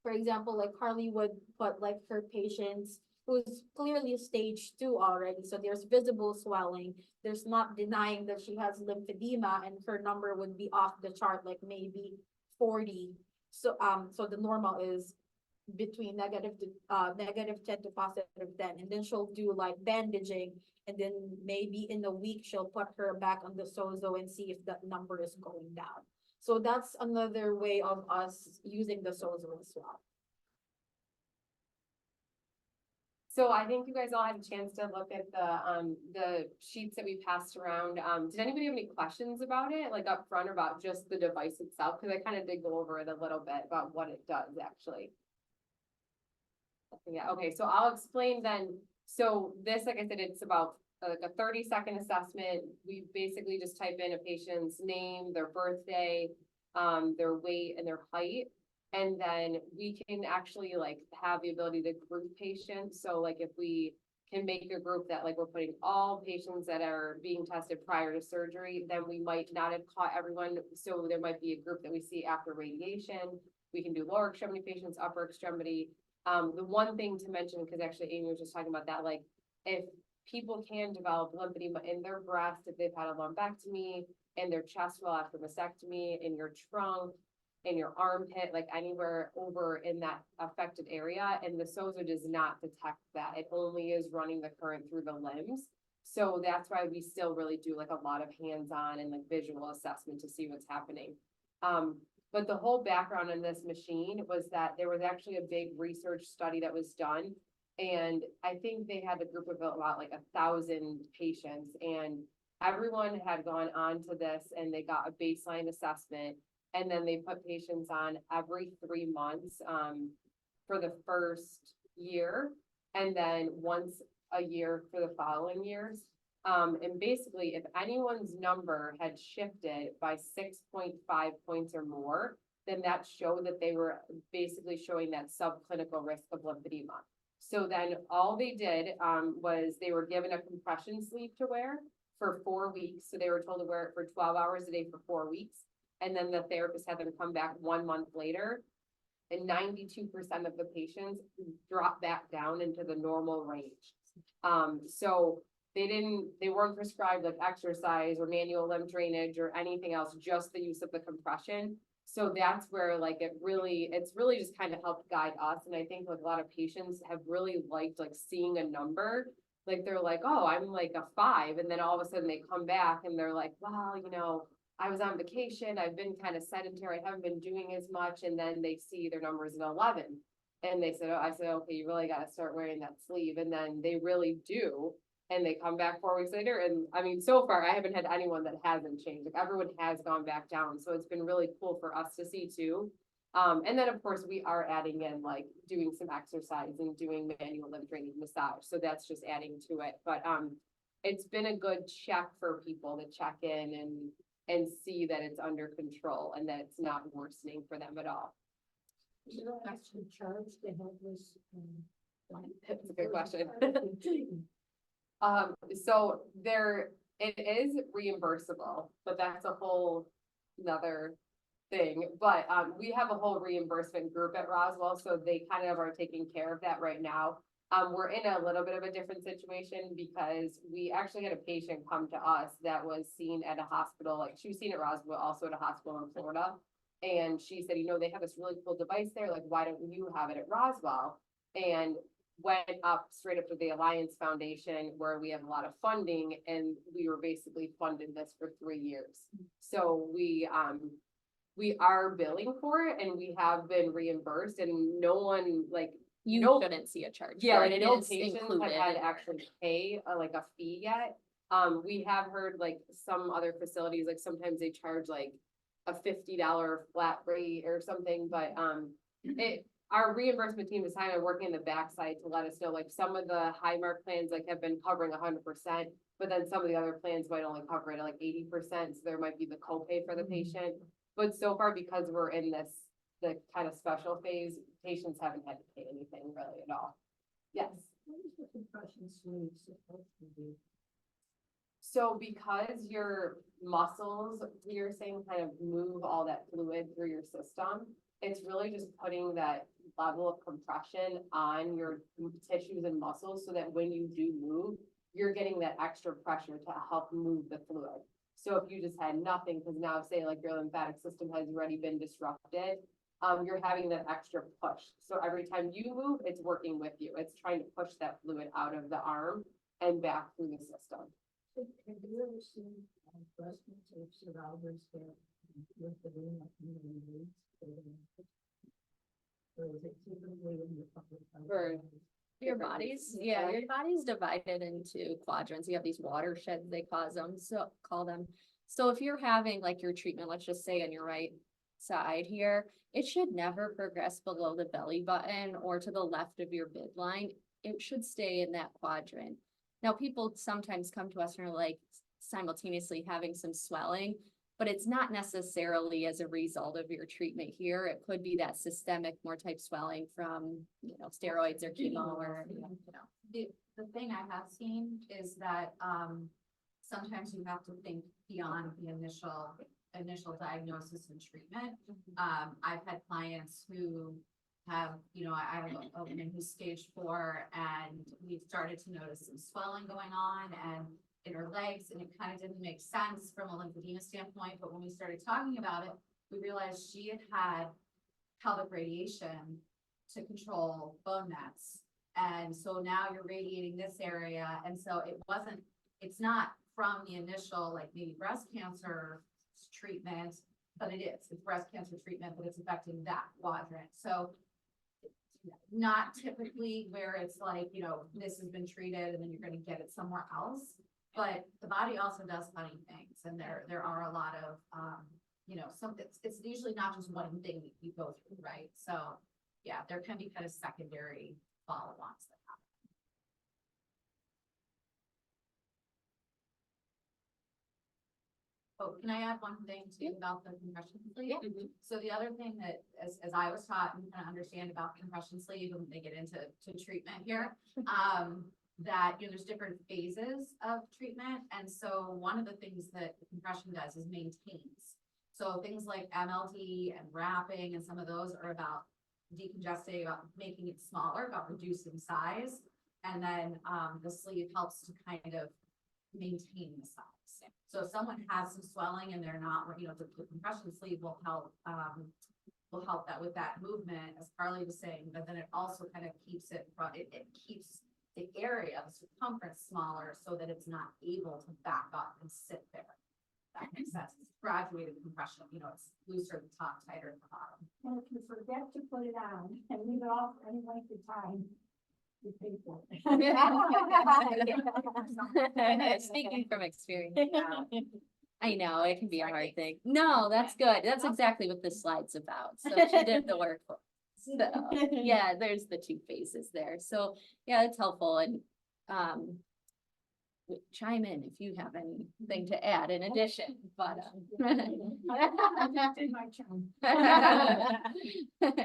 for example, like Karli would put like her patients who's clearly stage 2 already, so there's visible swelling. There's not denying that she has lymphedema, and her number would be off the chart, like maybe 40. So so the normal is between negative 10 to positive 10, and then she'll do like bandaging, and then maybe in a week she'll put her back on the SOZO and see if that number is going down. So that's another way of us using the SOZO as well. So I think you guys all had a chance to look at the sheets that we passed around. Did anybody have any questions about it, like up front, about just the device itself? Because I kind of did go over it a little bit about what it does actually. Yeah, okay, so I'll explain then. So this, like I said, it's about like a 30-second assessment. We basically just type in a patient's name, their birthday, their weight, and their height. And then we can actually like have the ability to group patients. So like if we can make a group that like we're putting all patients that are being tested prior to surgery, then we might not have caught everyone. So there might be a group that we see after radiation. We can do lower extremity patients, upper extremity. The one thing to mention, because actually Amy was just talking about that, like if people can develop lymphedema in their breast, if they've had a lumpectomy, in their chest wall after mastectomy, in your trunk, in your armpit, like anywhere over in that affected area, and the SOZO does not detect that. It only is running the current through the limbs. So that's why we still really do like a lot of hands-on and like visual assessment to see what's happening. But the whole background on this machine was that there was actually a big research study that was done. And I think they had a group of about like 1,000 patients, and everyone had gone on to this and they got a baseline assessment. And then they put patients on every 3 months for the first year, and then once a year for the following years. And basically, if anyone's number had shifted by 6.5 points or more, then that showed that they were basically showing that subclinical risk of lymphedema. So then all they did was they were given a compression sleeve to wear for 4 weeks. So they were told to wear it for 12 hours a day for 4 weeks. And then the therapist had them come back 1 month later, and 92% of the patients dropped back down into the normal range. So they weren't prescribed like exercise or manual lymph drainage or anything else, just the use of the compression. So that's where like it's really just kind of helped guide us. And I think like a lot of patients have really liked like seeing a number. Like they're like, oh, I'm like a 5. And then all of a sudden they come back and they're like, well, you know, I was on vacation, I've been kind of sedentary, I haven't been doing as much, and then they see their numbers at 11. And they said, I said, okay, you really got to start wearing that sleeve. And then they really do. And they come back 4 weeks later. And I mean, so far, I haven't had anyone that hasn't changed. Like everyone has gone back down. So it's been really cool for us to see too. And then of course we are adding in like doing some exercise and doing manual lymph drainage massage. So that's just adding to it. But it's been a good check for people to check in and see that it's under control and that it's not worsening for them at all. Is there actually charge to have this? That's a good question. So it is reimbursable, but that's a whole another thing. But, we have a whole reimbursement group at Roswell, so they kind of are taking care of that right now. We're in a little bit of a different situation because we actually had a patient come to us that was seen at a hospital, like she was seen at Roswell, also at a hospital in Florida. And she said, they have this really cool device there, like, why don't you have it at Roswell? And went up straight up to the Alliance Foundation where we have a lot of funding, and we were basically funded this for 3 years. So we are billing for it and we have been reimbursed, and no one You no- shouldn't see a charge. yeah, for like it. It no is patients included have had in to actually pay like a fee yet. We have heard like some other facilities, like sometimes they charge like a $50 flat rate or something, but our reimbursement team is kind of working in the backside to let us know, like some of the high mark plans like have been covering 100%, but then some of the other plans might only cover it at like 80%, so there might be the copay for the patient. But so far, because we're in the kind of special phase, patients haven't had to pay anything really at all. Yes. What is the compression sleeve supposed to do? So because your muscles, you're saying, kind of move all that fluid through your system, it's really just putting that level of compression on your tissues and muscles so that when you do move, you're getting that extra pressure to help move the fluid. So if you just had nothing, because now say like your lymphatic system has already been disrupted, you're having that extra push. So every time you move, it's working with you. It's trying to push that fluid out of the arm and back through the system. Have you ever seen breast cancer survivors that lymphedema in the leads? Or is it typically in the public? your bodies. Yeah, your body's divided into quadrants. You have these watersheds, they call them. So if you're having like your treatment, let's just say on your right side here, it should never progress below the belly button or to the left of your midline. It should stay in that quadrant. Now, people sometimes come to us and are like simultaneously having some swelling, but it's not necessarily as a result of your treatment here. It could be that systemic more type swelling from, steroids or chemo or, The thing I have seen is that, sometimes you have to think beyond the initial diagnosis and treatment. I've had clients who have, I have a woman who's stage 4, and we've started to notice some swelling going on and in her legs, and it kind of didn't make sense from a lymphedema standpoint, but when we started talking about it, we realized she had pelvic radiation to control bone nets. And so now you're radiating this area, and so it's not from the initial, like maybe breast cancer treatment, but it's breast cancer treatment, but it's affecting that quadrant. So not typically where it's like, this has been treated and then you're going to get it somewhere else, but the body also does funny things. And there are a lot of, it's usually not just one thing that you go through, right? So yeah, there can be kind of secondary follow-ons that happen. Oh, can I add one thing too about the compression sleeve? Yeah. So the other thing that, as I was taught and kind of understand about compression sleeve when they get into treatment here, that, there's different phases of treatment. And so one of the things that the compression does is maintains. So things like MLT and wrapping and some of those are about decongesting, about making it smaller, about reducing size. And then the sleeve helps to kind of maintain the size. So if someone has some swelling and they're not, the compression sleeve will help that with that movement, as Karli was saying, but then it also kind of keeps it keeps the area, the circumference smaller so that it's not able to back up and sit there. That makes sense. It's graduated compression, it's looser at the top, tighter at the bottom. And if you forget to put it on and leave it off for any length of time, you pay for it. Speaking from experience. I know, it can be a hard thing. No, that's good. That's exactly what this slide's about. So she did the work for us. So, yeah, there's the 2 phases there. So, yeah, it's helpful. And, chime in if you have anything to add in addition, but.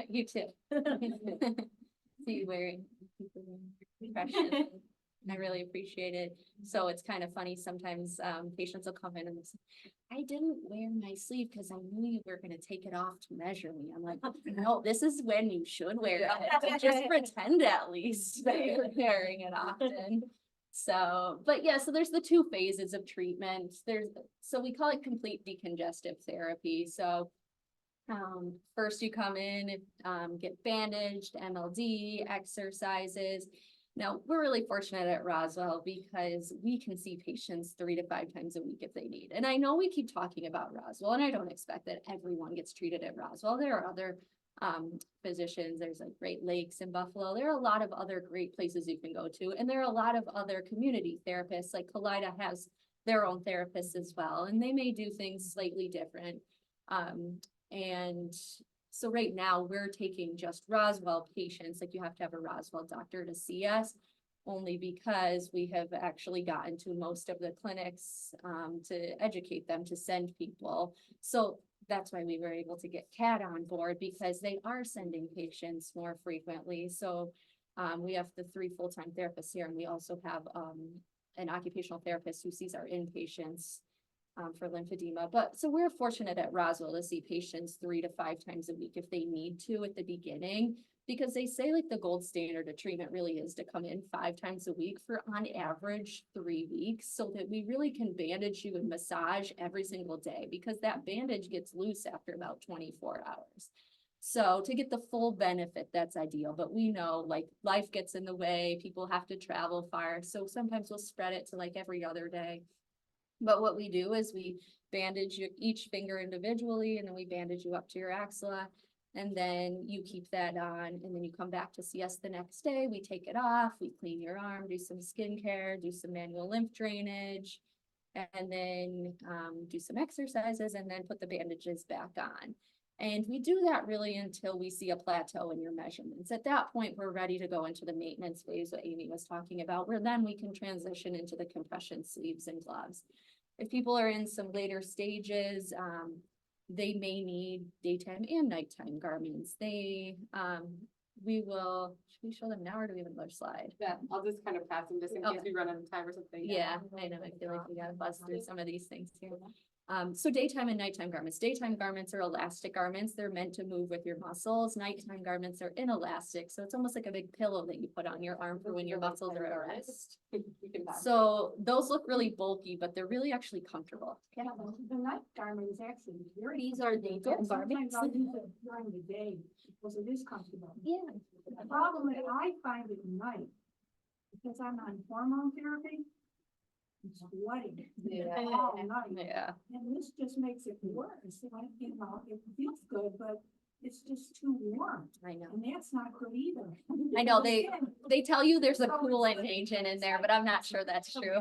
You too. See you wearing. Refreshing. I really appreciate it. So it's kind of funny, sometimes patients will come in and say, I didn't wear my sleeve because I knew you were gonna take it off to measure me. I'm like, no, this is when you should wear it. Just pretend at least that you're wearing it often. So, but yeah, so there's the two phases of treatment. So we call it complete decongestive therapy. So first you come in, get bandaged, MLD, exercises. Now, we're really fortunate at Roswell because we can see patients 3 to 5 times a week if they need. And I know we keep talking about Roswell, and I don't expect that everyone gets treated at Roswell. There are other physicians, there's like Great Lakes in Buffalo. There are a lot of other great places you can go to. And there are a lot of other community therapists, like Kaleta has their own therapists as well, and they may do things slightly different. And so right now we're taking just Roswell patients, like you have to have a Roswell doctor to see us, only because we have actually gotten to most of the clinics to educate them to send people. So that's why we were able to get CAT on board, because they are sending patients more frequently. So we have the 3 full-time therapists here, and we also have an occupational therapist who sees our inpatients for lymphedema. But so we're fortunate at Roswell to see patients 3 to 5 times a week if they need to at the beginning, because they say like the gold standard of treatment really is to come in 5 times a week for on average 3 weeks, so that we really can bandage you and massage every single day, because that bandage gets loose after about 24 hours. So to get the full benefit, that's ideal. But we know like life gets in the way, people have to travel far. So sometimes we'll spread it to like every other day. But what we do is we bandage each finger individually, and then we bandage you up to your axilla, and then you keep that on, and then you come back to see us the next day. We take it off, we clean your arm, do some skincare, do some manual lymph drainage, and then do some exercises, and then put the bandages back on. And we do that really until we see a plateau in your measurements. At that point, we're ready to go into the maintenance phase, what Amy was talking about, where then we can transition into the compression sleeves and gloves. If people are in some later stages, they may need daytime and nighttime garments. Should we show them now, or do we have another slide? Yeah, I'll just kind of pass them just in case we run out of time or something. Yeah, I know, I feel like we gotta buzz through some of these things here. So daytime and nighttime garments. Daytime garments are elastic garments. They're meant to move with your muscles. Nighttime garments are inelastic. So it's almost like a big pillow that you put on your arm for when your muscles are at rest. So those look really bulky, but they're really actually comfortable. Yeah, the night garment is actually very. These are daytime Sometimes garments. I'll use it during the day because it is comfortable. Yeah. The problem is I find at night, because I'm on hormone therapy, I'm sweating all night. Yeah. And this just makes it worse. Like, you know, it feels good, but it's just too warm. I know. And that's not good either. I know, they tell you there's a cooling agent in there, but I'm not sure that's true.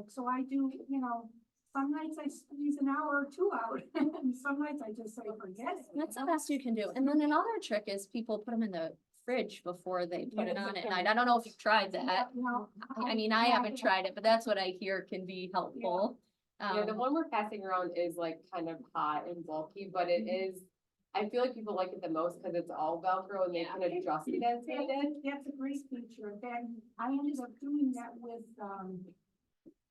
So I do, you know, some nights I squeeze an hour or 2 hours, and some nights I just say, forget it. That's the best you can do. And then another trick is people put them in the fridge before they put it on at night. I don't know if you've tried that. No, I mean, I haven't tried it, but that's what I hear can be helpful. Yeah, the one we're passing around is like kind of hot and bulky, but it is, I feel like people like it the most because it's all Velcro and they can adjust it as needed. That's a great feature. Then I ended up doing that with,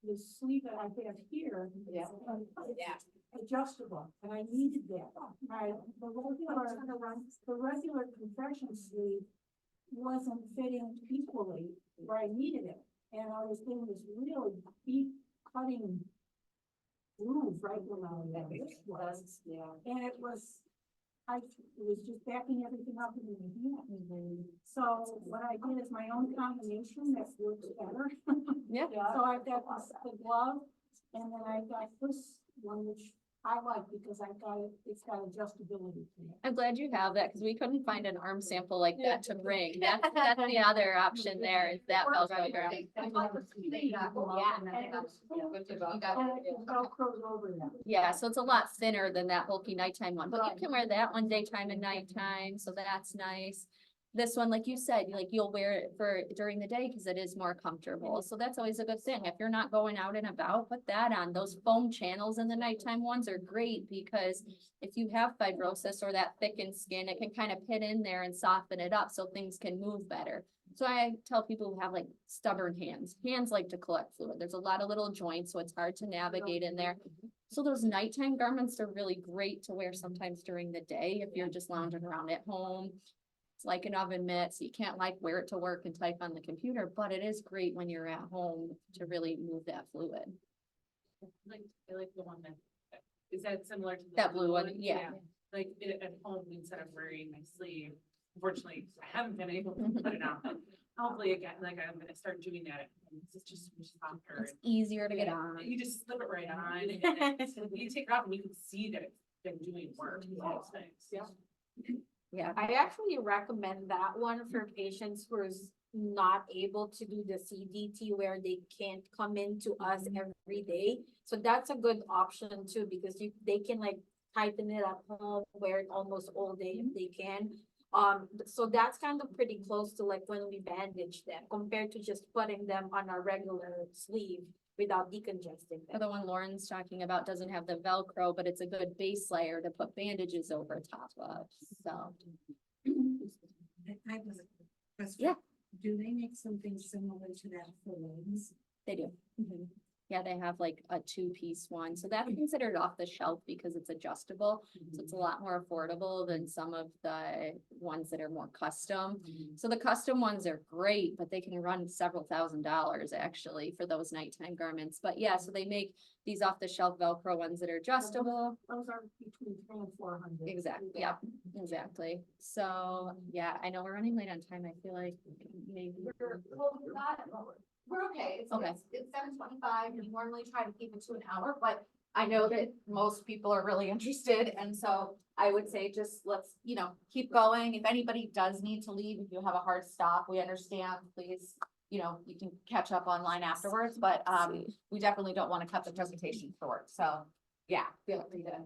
the sleeve that I have here. Yeah. Adjustable, and I needed that. The regular compression sleeve wasn't fitting equally where I needed it. And I was doing this really deep cutting groove right around that this was. Yeah. And it was just backing everything up in the hand. So what I did is my own combination that works better. Yeah. So I've got the glove, and then I got this one, which I like because it's got adjustability to it. I'm glad you have that, because we couldn't find an arm sample like that to bring. That's the other option there, is that Velcro grab. Yeah, so it's a lot thinner than that bulky nighttime one, but you can wear that one daytime and nighttime, so that's nice. This one, like you said, like you'll wear it for during the day because it is more comfortable. So that's always a good thing. If you're not going out and about, put that on. Those foam channels in the nighttime ones are great because if you have fibrosis or that thickened skin, it can kind of pit in there and soften it up so things can move better. So I tell people who have like stubborn hands like to collect fluid. There's a lot of little joints, so it's hard to navigate in there. So those nighttime garments are really great to wear sometimes during the day if you're just lounging around at home. It's like an oven mitt, so you can't like wear it to work and type on the computer, but it is great when you're at home to really move that fluid. Like, I like the one that, is that similar to? the That blue one, yeah. Like, at home, instead of wearing my sleeve, unfortunately, I haven't been able to put it on, but hopefully again, like, I'm gonna start doing that at home, 'cause it's just much softer. It's easier to get Yeah, on. You just slip it right on, and you take it off and you can see that it's been doing work, those things. Yeah. Yeah. I actually recommend that one for patients who's not able to do the CDT where they can't come into us every day. So that's a good option too, because they can like tighten it at home, wear it almost all day if they can. So that's kind of pretty close to like when we bandage them compared to just putting them on a regular sleeve without decongesting them. The one Lauren's talking about doesn't have the Velcro, but it's a good base layer to put bandages over top of, so. I have a question. Yeah. Do they make something similar to that for legs? They do. Yeah, they have like a 2-piece one, so that's considered off the shelf because it's adjustable. So it's a lot more affordable than some of the ones that are more custom. So the custom ones are great, but they can run several $1,000s actually for those nighttime garments. But yeah, so they make these off the shelf Velcro ones that are adjustable. Those are between 300 and 400. Exactly, yeah, exactly. So, yeah, I know we're running late on time. I feel like maybe. We're okay. Okay. It's 7:25. We normally try to keep it to an hour, but I know that most people are really interested. And so I would say just let's, keep going. If anybody does need to leave, if you have a hard stop, we understand, please, you can catch up online afterwards, but we definitely don't want to cut the presentation short. So, yeah, feel free to.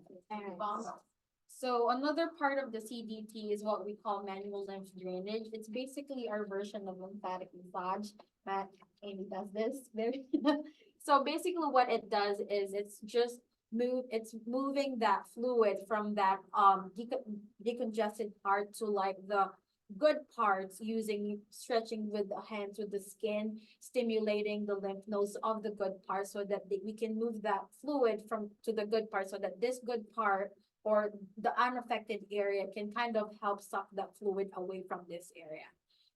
So another part of the CDT is what we call manual lymph drainage. It's basically our version of lymphatic massage. But Amy does this very. So basically what it does is it's moving that fluid from that decongested part to like the good parts using stretching with the hands, with the skin, stimulating the lymph nodes of the good part so that we can move that fluid to the good part so that this good part or the unaffected area can kind of help suck that fluid away from this area.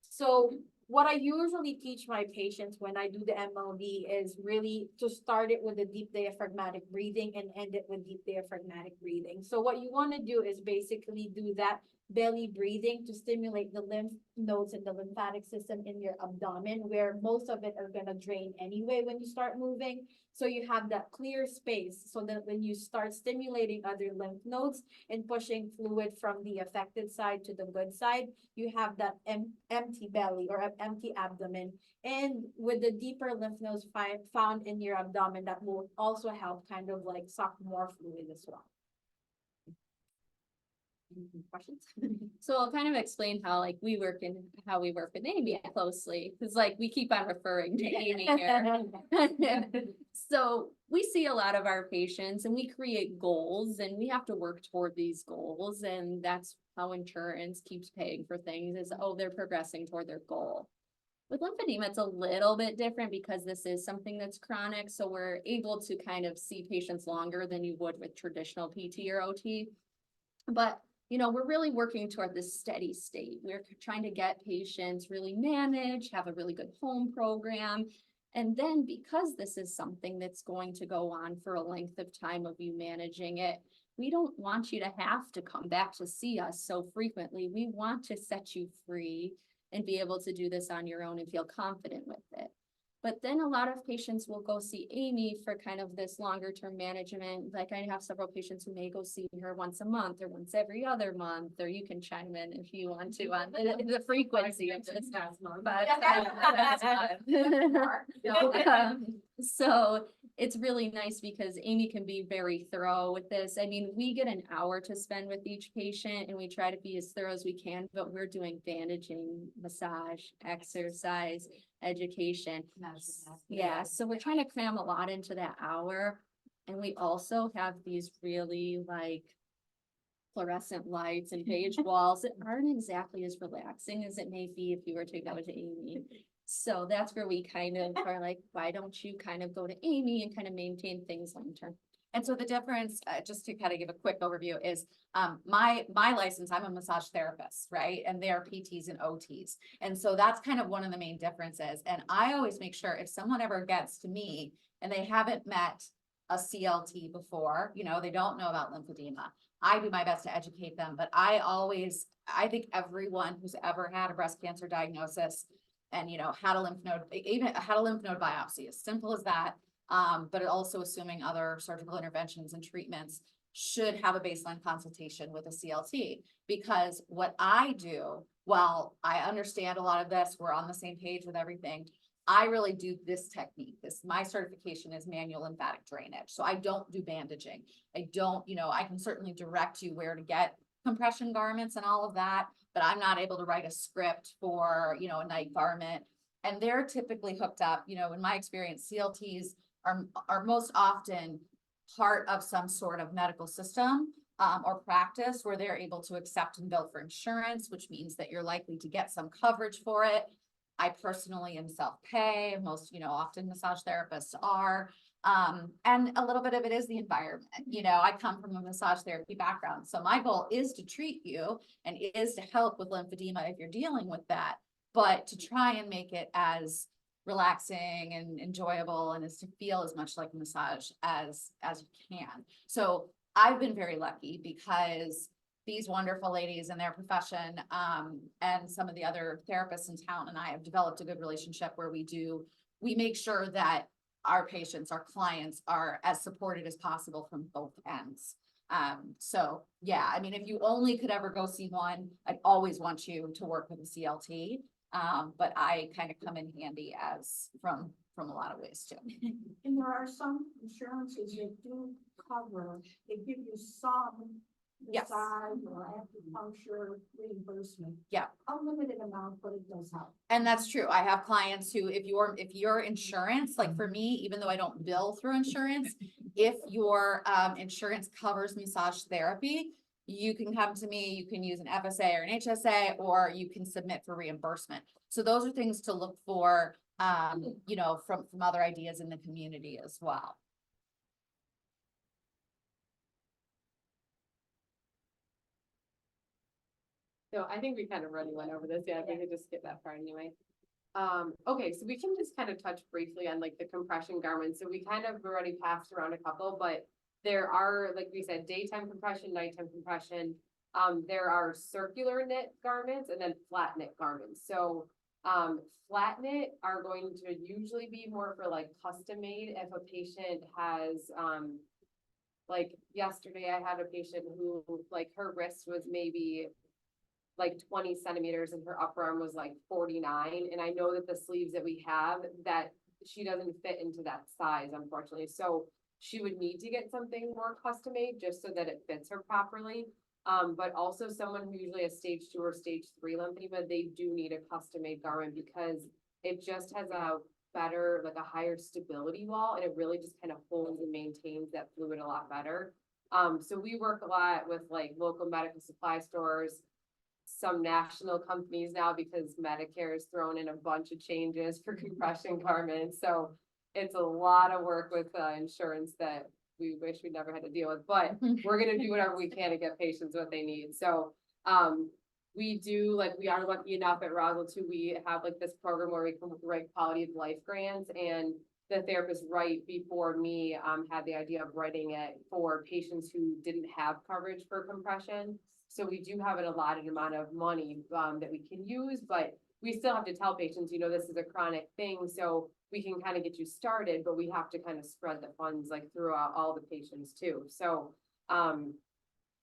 So what I usually teach my patients when I do the MLD is really to start it with a deep diaphragmatic breathing and end it with deep diaphragmatic breathing. So what you want to do is basically do that belly breathing to stimulate the lymph nodes in the lymphatic system in your abdomen, where most of it are going to drain anyway when you start moving. So you have that clear space so that when you start stimulating other lymph nodes and pushing fluid from the affected side to the good side, you have that empty belly or empty abdomen. And with the deeper lymph nodes found in your abdomen, that will also help kind of like suck more fluid as well. Questions? So I'll kind of explain how we work with Amy closely, because we keep on referring to Amy here. So we see a lot of our patients and we create goals and we have to work toward these goals, and that's how insurance keeps paying for things is, oh, they're progressing toward their goal. With lymphedema, it's a little bit different because this is something that's chronic, so we're able to kind of see patients longer than you would with traditional PT or OT. But we're really working toward this steady state. We're trying to get patients really managed, have a really good home program. And then because this is something that's going to go on for a length of time of you managing it, we don't want you to have to come back to see us so frequently. We want to set you free and be able to do this on your own and feel confident with it. But then a lot of patients will go see Amy for kind of this longer term management. Like I have several patients who may go see her once a month or once every other month, or you can chime in if you want to on the frequency of this. But so it's really nice because Amy can be very thorough with this. I mean, we get an hour to spend with each patient and we try to be as thorough as we can, but we're doing bandaging, massage, exercise, education. Yeah, so we're trying to cram a lot into that hour. And we also have these really like fluorescent lights and beige walls that aren't exactly as relaxing as it may be if you were to go to Amy. So that's where we kind of are like, why don't you kind of go to Amy and kind of maintain things long term? And so the difference, just to kind of give a quick overview is, my license, I'm a massage therapist, right? And they are PTs and OTs. And so that's kind of one of the main differences. And I always make sure if someone ever gets to me and they haven't met a CLT before, you know, they don't know about lymphedema, I do my best to educate them, but I think everyone who's ever had a breast cancer diagnosis and, you know, had a lymph node, even had a lymph node biopsy, as simple as that. But also assuming other surgical interventions and treatments should have a baseline consultation with a CLT. Because what I do, while I understand a lot of this, we're on the same page with everything, I really do this technique. My certification is manual lymphatic drainage. So I don't do bandaging. I don't, you know, I can certainly direct you where to get compression garments and all of that, but I'm not able to write a script for, you know, a night garment. And they're typically hooked up, you know, in my experience, CLTs are most often part of some sort of medical system or practice where they're able to accept and bill for insurance, which means that you're likely to get some coverage for it. I personally am self-pay. Most, you know, often massage therapists are. And a little bit of it is the environment. You know, I come from a massage therapy background. So my goal is to treat you and is to help with lymphedema if you're dealing with that, but to try and make it as relaxing and enjoyable and is to feel as much like a massage as you can. So I've been very lucky because these wonderful ladies in their profession, and some of the other therapists in town and I have developed a good relationship where we make sure that our patients, our clients are as supported as possible from both ends. So yeah, I mean, if you only could ever go see one, I'd always want you to work with a CLT. But I kind of come in handy as from a lot of ways too. And there are some insurances that do cover, they give you some Yes. massage or acupuncture reimbursement. Yeah. A limited amount, but it does help. And that's true. I have clients who, if your insurance, like for me, even though I don't bill through insurance, if your insurance covers massage therapy, you can come to me, you can use an FSA or an HSA, or you can submit for reimbursement. So those are things to look for, you know, from other ideas in the community as well. So I think we kind of already went over this. Yeah, we could just skip that part anyway. Okay, so we can just kind of touch briefly on like the compression garments. So we kind of already passed around a couple, but there are, like we said, daytime compression, nighttime compression. There are circular knit garments and then flat knit garments. So flat knit are going to usually be more for like custom made if a patient has like yesterday I had a patient who like her wrist was maybe like 20 centimeters and her upper arm was like 49. And I know that the sleeves that we have that she doesn't fit into that size, unfortunately. So she would need to get something more custom made just so that it fits her properly. But also someone who usually has stage 2 or stage 3 lymphedema, they do need a custom made garment because it just has a better, like a higher stability wall, and it really just kind of holds and maintains that fluid a lot better. So we work a lot with like local medical supply stores, some national companies now because Medicare has thrown in a bunch of changes for compression garments. So it's a lot of work with insurance that we wish we never had to deal with, but we're going to do whatever we can to get patients what they need. So we do, like, we are lucky enough at Roswell too. We have like this program where we can write quality of life grants, and the therapist right before me had the idea of writing it for patients who didn't have coverage for compression. So we do have an allotted amount of money that we can use, but we still have to tell patients, you know, this is a chronic thing. So we can kind of get you started, but we have to kind of spread the funds like throughout all the patients too. So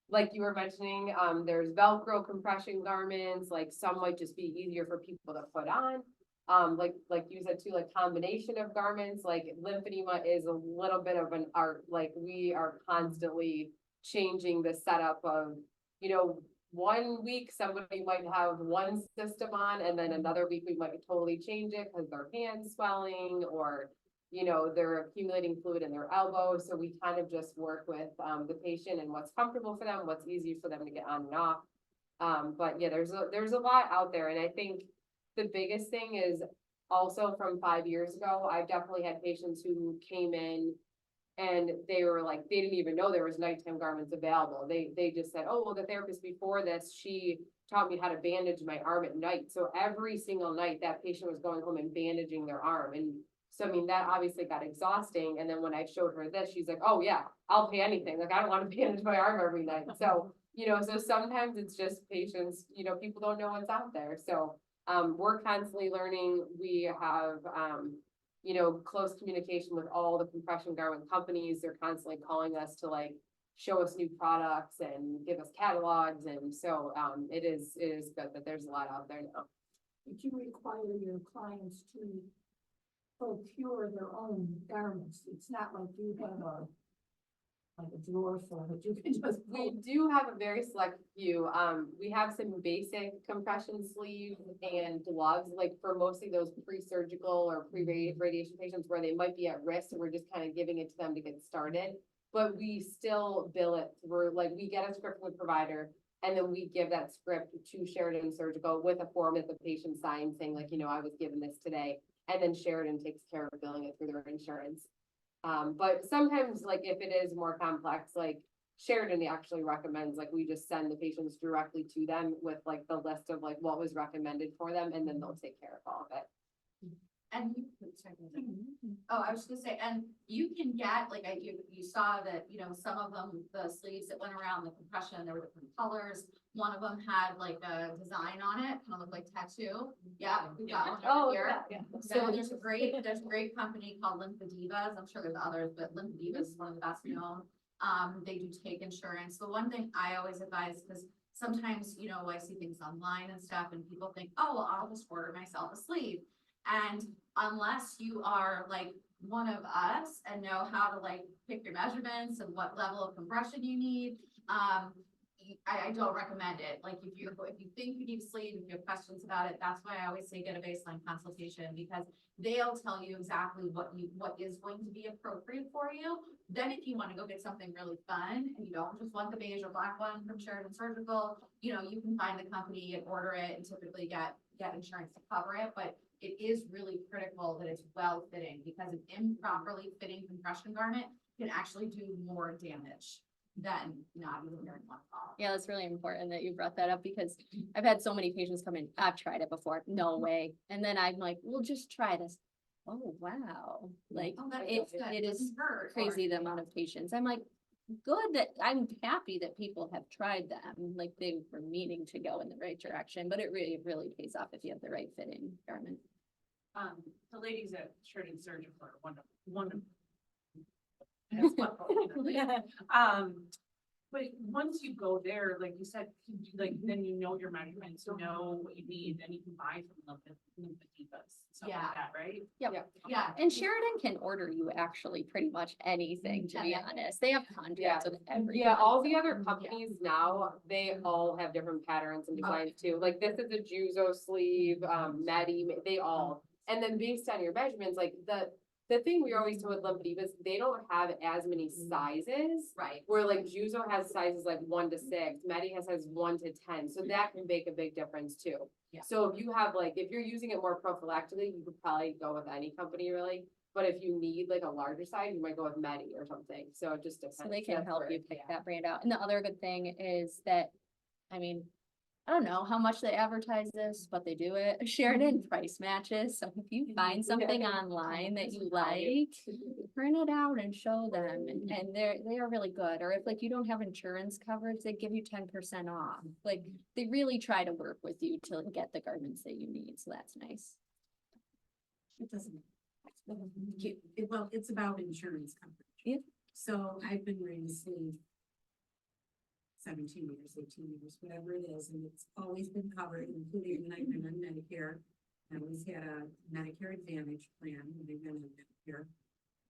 like you were mentioning, there's Velcro compression garments, like some might just be easier for people to put on. Like you said too, like combination of garments, like lymphedema is a little bit of an art, like we are constantly changing the setup of, you know, one week somebody might have one system on and then another week we might totally change it because their hand's swelling or, you know, they're accumulating fluid in their elbow. So we kind of just work with, the patient and what's comfortable for them, what's easy for them to get on and off. But yeah, there's a lot out there. And I think the biggest thing is also from 5 years ago, I've definitely had patients who came in and they were like, they didn't even know there was nighttime garments available. They just said, oh, well, the therapist before this, she taught me how to bandage my arm at night. So every single night that patient was going home and bandaging their arm. And so, I mean, that obviously got exhausting. And then when I showed her this, she's like, oh yeah, I'll pay anything. Like, I don't want to bandage my arm every night. So, you know, so sometimes it's just patients, you know, people don't know what's out there. So, we're constantly learning. We have, you know, close communication with all the compression garment companies. They're constantly calling us to like show us new products and give us catalogs. And so, it is good that there's a lot out there now. Did you require your clients to procure their own garments? It's not like you have like a drawer full that you can just. We do have a very select few. We have some basic compression sleeves and gloves, like for mostly those pre-surgical or pre-radiation patients where they might be at risk. So we're just kind of giving it to them to get started. But we still bill it through, like we get a script from the provider and then we give that script to Sheridan Surgical with a form that the patient signs saying like, you know, I was given this today. And then Sheridan takes care of billing it through their insurance. But sometimes like if it is more complex, like Sheridan actually recommends, like we just send the patients directly to them with like the list of like what was recommended for them and then they'll take care of all of it. And oh, I was just gonna say, and you can get, like, you saw that, you know, some of them, the sleeves that went around the compression, there were different colors. One of them had like a design on it, kind of looked like tattoo. Yeah, we got one over here. So there's a great company called Lymphedivas. I'm sure there's others, but Lymphedivas is one of the best known. They do take insurance. The one thing I always advise, because sometimes, you know, I see things online and stuff and people think, oh, well, I'll just order myself a sleeve. And unless you are like one of us and know how to like pick your measurements and what level of compression you need, I don't recommend it. Like if you think you need a sleeve, if you have questions about it, that's why I always say get a baseline consultation, because they'll tell you exactly what is going to be appropriate for you. Then if you want to go get something really fun and you don't just want the beige or black one from Sheridan Surgical, you know, you can find the company and order it and typically get insurance to cover it. But it is really critical that it's well fitting, because an improperly fitting compression garment can actually do more damage than not even wearing one at all. Yeah, that's really important that you brought that up, because I've had so many patients come in, I've tried it before, no way. And then I'm like, well, just try this. Oh, wow. Like, Oh, that it feels good. is Doesn't hurt, crazy or- the amount of patients. I'm like, good that I'm happy that people have tried them. Like they were meaning to go in the right direction, but it really pays off if you have the right fitting garment. The ladies at Sheridan Surgical are wonderful. As well, you know. But once you go there, like you said, like then you know your measurements, you know what you need, then you can buy from Lymphedivas, stuff Yeah. like that, right? Yeah. And Sheridan can order you actually pretty much anything, to be Yeah. honest. They have contracts with every. Yeah, all the other companies now, they all have different patterns and designs too. Like this is a Juzo sleeve, Maddie, they all. And then based on your measurements, like the thing we always do with Lymphedivas, they don't have as many sizes. Right. Where like Juzo has sizes like 1 to 6, Maddie has 1 to 10, so that can make a big difference too. Yeah. So if you have like, if you're using it more prophylactically, you could probably go with any company really. But if you need like a larger size, you might go with Maddie or something, so it just depends. So they can That's help where- you pick yeah. that brand out. And the other good thing is that, I mean, I don't know how much they advertise this, but they do it. Sheridan price matches. So if you find something online that you like, print it out and show them. And they are really good. Or if like you don't have insurance coverage, they give you 10% off. Like they really try to work with you to get the garments that you need. So that's nice. It doesn't. Well, it's about insurance coverage. Yeah. So I've been wearing the sleeve 17 years, 18 years, whatever it is, and it's always been covered, including when I've been on Medicare. I always had a Medicare Advantage plan, when I've been on Medicare.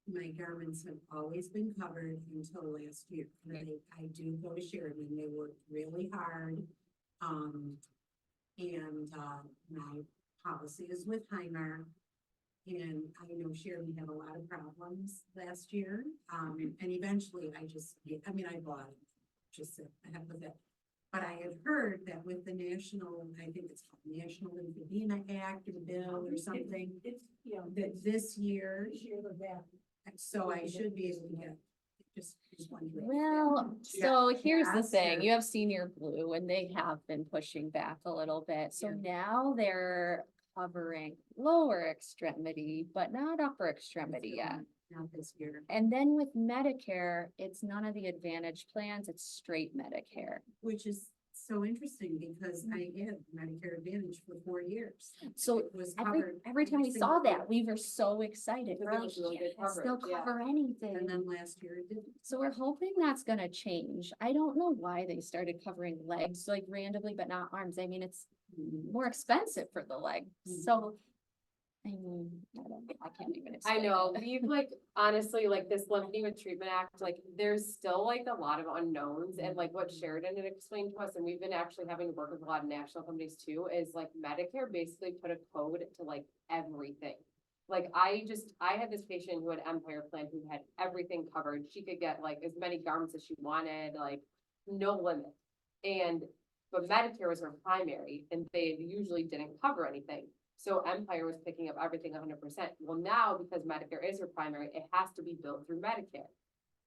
My garments have always been covered until last year. I do go to Sheridan, they worked really hard. My policy is with Highmark. And I know Sheridan had a lot of problems last year, and eventually I bought it, just said, I have with it. But I had heard that with the national, I think it's called National Lymphedema Act or bill or something, It's, you know, that this year, they're back. so I should be able to get, just wondering. Well, so here's the thing, you have Senior Blue and they have been pushing back a little bit, so now they're covering lower extremity, but not upper extremity yet. Not this year, And then with Medicare, it's none of the Advantage plans, it's straight Medicare. which is so interesting because I had Medicare Advantage for 4 years. So It was every covered time we saw single that, we were so excited, Because we're it like, was really good yes, they'll coverage, yeah. cover year. anything. And then last year it didn't. So we're hoping that's gonna change. I don't know why they started covering legs like randomly, but not arms. I mean, it's more expensive for the leg, so. I mean, I can't even I explain know, it. we've like, honestly, like this Lymphedema Treatment Act, like, there's still like a lot of unknowns, and like what Sheridan had explained to us, and we've been actually having to work with a lot of national companies too, is like Medicare basically put a code to like everything. Like, I had this patient who had Empire Plan, who had everything covered, she could get like as many garments as she wanted, like, no limit. But Medicare was her primary, and they usually didn't cover anything. So Empire was picking up everything 100%. Well, now because Medicare is her primary, it has to be billed through Medicare.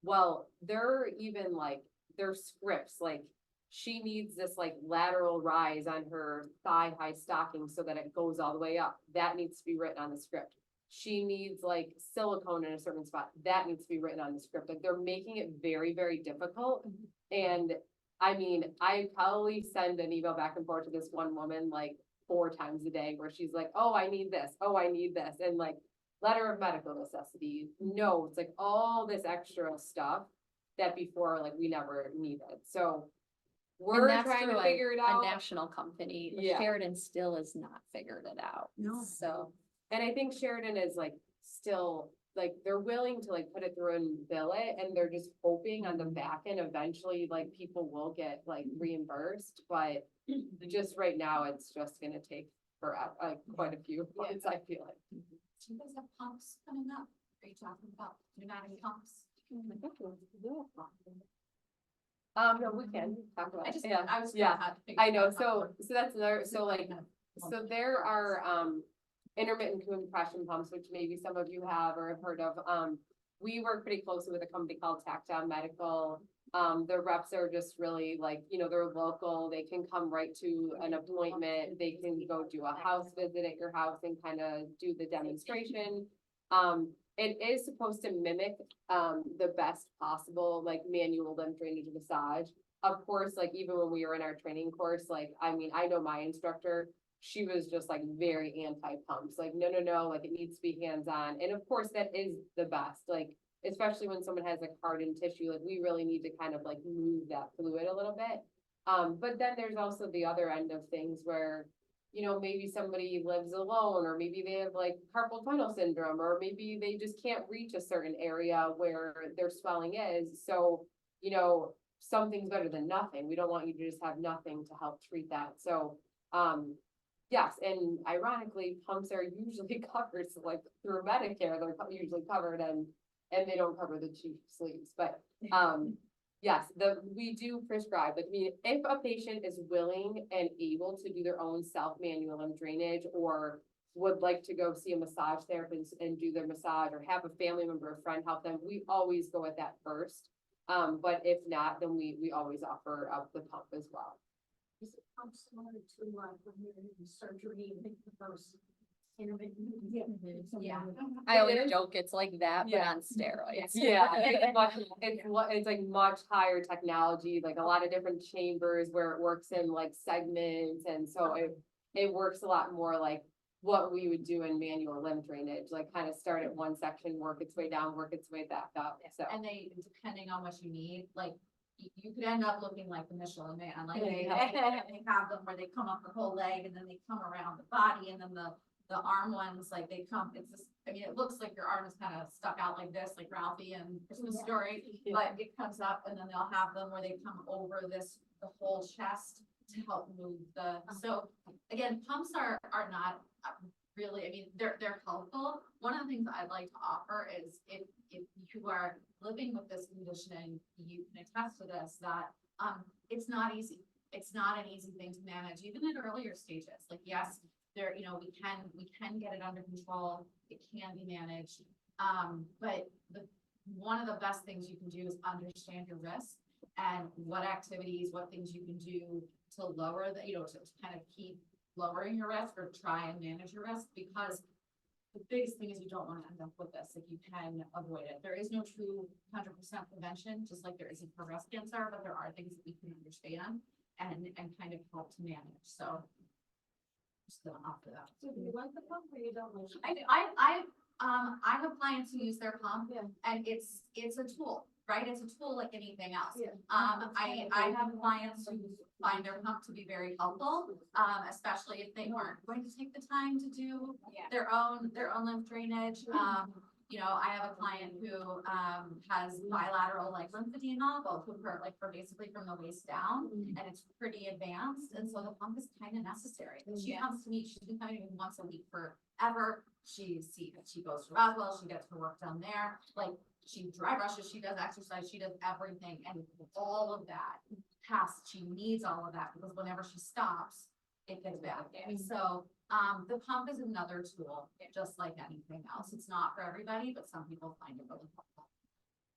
Well, they're even like, their scripts, like, she needs this like lateral rise on her thigh high stocking so that it goes all the way up. That needs to be written on the script. She needs like silicone in a certain spot. That needs to be written on the script. Like, they're making it very, very difficult. And I mean, I probably send an email back and forth to this one woman like 4 times a day where she's like, oh, I need this. Oh, I need this. And like, letter of medical necessity, notes, like all this extra stuff that before, like, we never needed. So And we're that's trying to through figure it a out. national company. Yeah. Sheridan still has not figured it out. No. So, And I think Sheridan is like, still, like, they're willing to like put it through and bill it, and they're just hoping on the back end, eventually, like, people will get like reimbursed, but just right now, it's just gonna take forever, like, quite a few months, I feel like. Do you guys have pumps coming up? Are you talking about pneumatic pumps? No, we can talk about I it, just, yeah, I was. yeah, I know, so. so that's another, so like, so there are, intermittent compression pumps, which maybe some of you have or have heard of. We work pretty closely with a company called Tactile Medical. The reps are just really like, you know, they're local, they can come right to an appointment, they can go do a house visit at your house and kind of do the demonstration. It is supposed to mimic, the best possible, like, manual lymph drainage massage. Of course, like, even when we were in our training course, like, I mean, I know my instructor, she was just like very anti-pumps, like, no, like, it needs to be hands-on. And of course, that is the best, like, especially when someone has like hardened tissue, like, we really need to kind of like move that fluid a little bit. But then there's also the other end of things where, you know, maybe somebody lives alone, or maybe they have like carpal tunnel syndrome, or maybe they just can't reach a certain area where their swelling is. So, you know, something's better than nothing. We don't want you to just have nothing to help treat that. So, yes, and ironically, pumps are usually covered, so like through Medicare, they're usually covered, and they don't cover the cheap sleeves, but, yes, we do prescribe, like, I mean, if a patient is willing and able to do their own self-manual lymph drainage, or would like to go see a massage therapist and do their massage, or have a family member or friend help them, we always go with that first. But if not, then we always offer up the pump as well. Is it pump similar to, when you're in surgery, I think the first intermittent? Yeah. Yeah. something I always is. joke it's like that, but Yeah. on steroids. Yeah, it's like much higher technology, like a lot of different chambers where it works in like segments, and so it works a lot more like what we would do in manual lymph drainage, like kind of start at one section, work its way down, work its way back up, so. And they, depending on what you need, like, you could end up looking like the Michelin Man, like, they Yeah. have them where they come up the whole leg, and then they come around the body, and then the the arm ones, like they come, it's just, I mean, it looks like your arm is kind of stuck out like this, like Ralphie and Christmas Story. But it comes up and then they'll have them where they come over this, the whole chest to help move the, so again, pumps are not really, I mean, they're helpful. One of the things I'd like to offer is if you are living with this condition, you can attest to this, that, it's not easy. It's not an easy thing to manage, even at earlier stages. Like, yes, there, you know, we can get it under control. It can be managed. But one of the best things you can do is understand your risk and what activities, what things you can do to lower the, you know, to kind of keep lowering your risk or try and manage your risk, because the biggest thing is you don't want to end up with this if you can avoid it. There is no true 100% prevention, just like there isn't for breast cancer, but there are things that we can understand and kind of help to manage. So just gonna offer that. So do you like the pump or you don't like? it? I have clients who use their pump, Yeah. and it's a tool, right? It's a tool like anything else. Yeah. I have clients who find their pump to be very helpful, especially if they weren't going to take the time to do their own lymph drainage. You know, I have a client who has bilateral like lymphedema, both of her, like for basically from the waist down, and it's pretty advanced, and so the pump is kind of necessary. She comes to me, she's been coming to me once a week forever. She goes to Roswell, she gets her work done there, like she dry brushes, she does exercise, she does everything, and all of that she needs all of that, because whenever she stops, it gets bad. So the pump is another tool, just like anything else. It's not for everybody, but some people find it really helpful.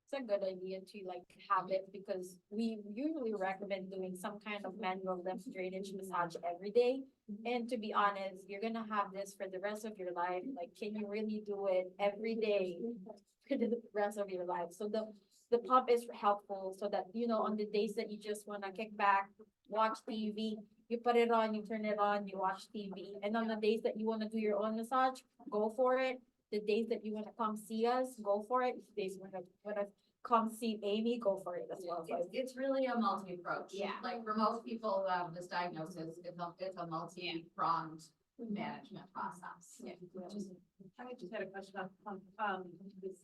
It's a good idea to like have it, because we usually recommend doing some kind of manual lymph drainage massage every day. And to be honest, you're gonna have this for the rest of your life. Like, can you really do it every day for the rest of your life? So the pump is helpful so that, you know, on the days that you just wanna kick back, watch TV, you put it on, you turn it on, you watch TV. And on the days that you wanna do your own massage, go for it. The days that you wanna come see us, go for it. The days when wanna come see Amy, go for it as well. So It's really a multi-approach. Yeah. Like for most people who have this diagnosis, it's a multi-pronged management process. I just had a question on, was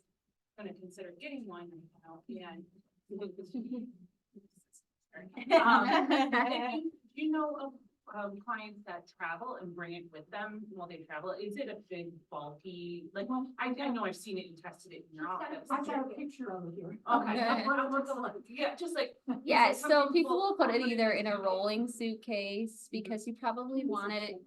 gonna consider getting one now, and. You know of clients that travel and bring it with them while they travel? Is it a big bulky, like, I know I've seen it and tested it in your office. I got a picture of it here. Okay, yeah, just like. Yeah, is it so something people will put it in either in a rolling suitcase, because you probably want it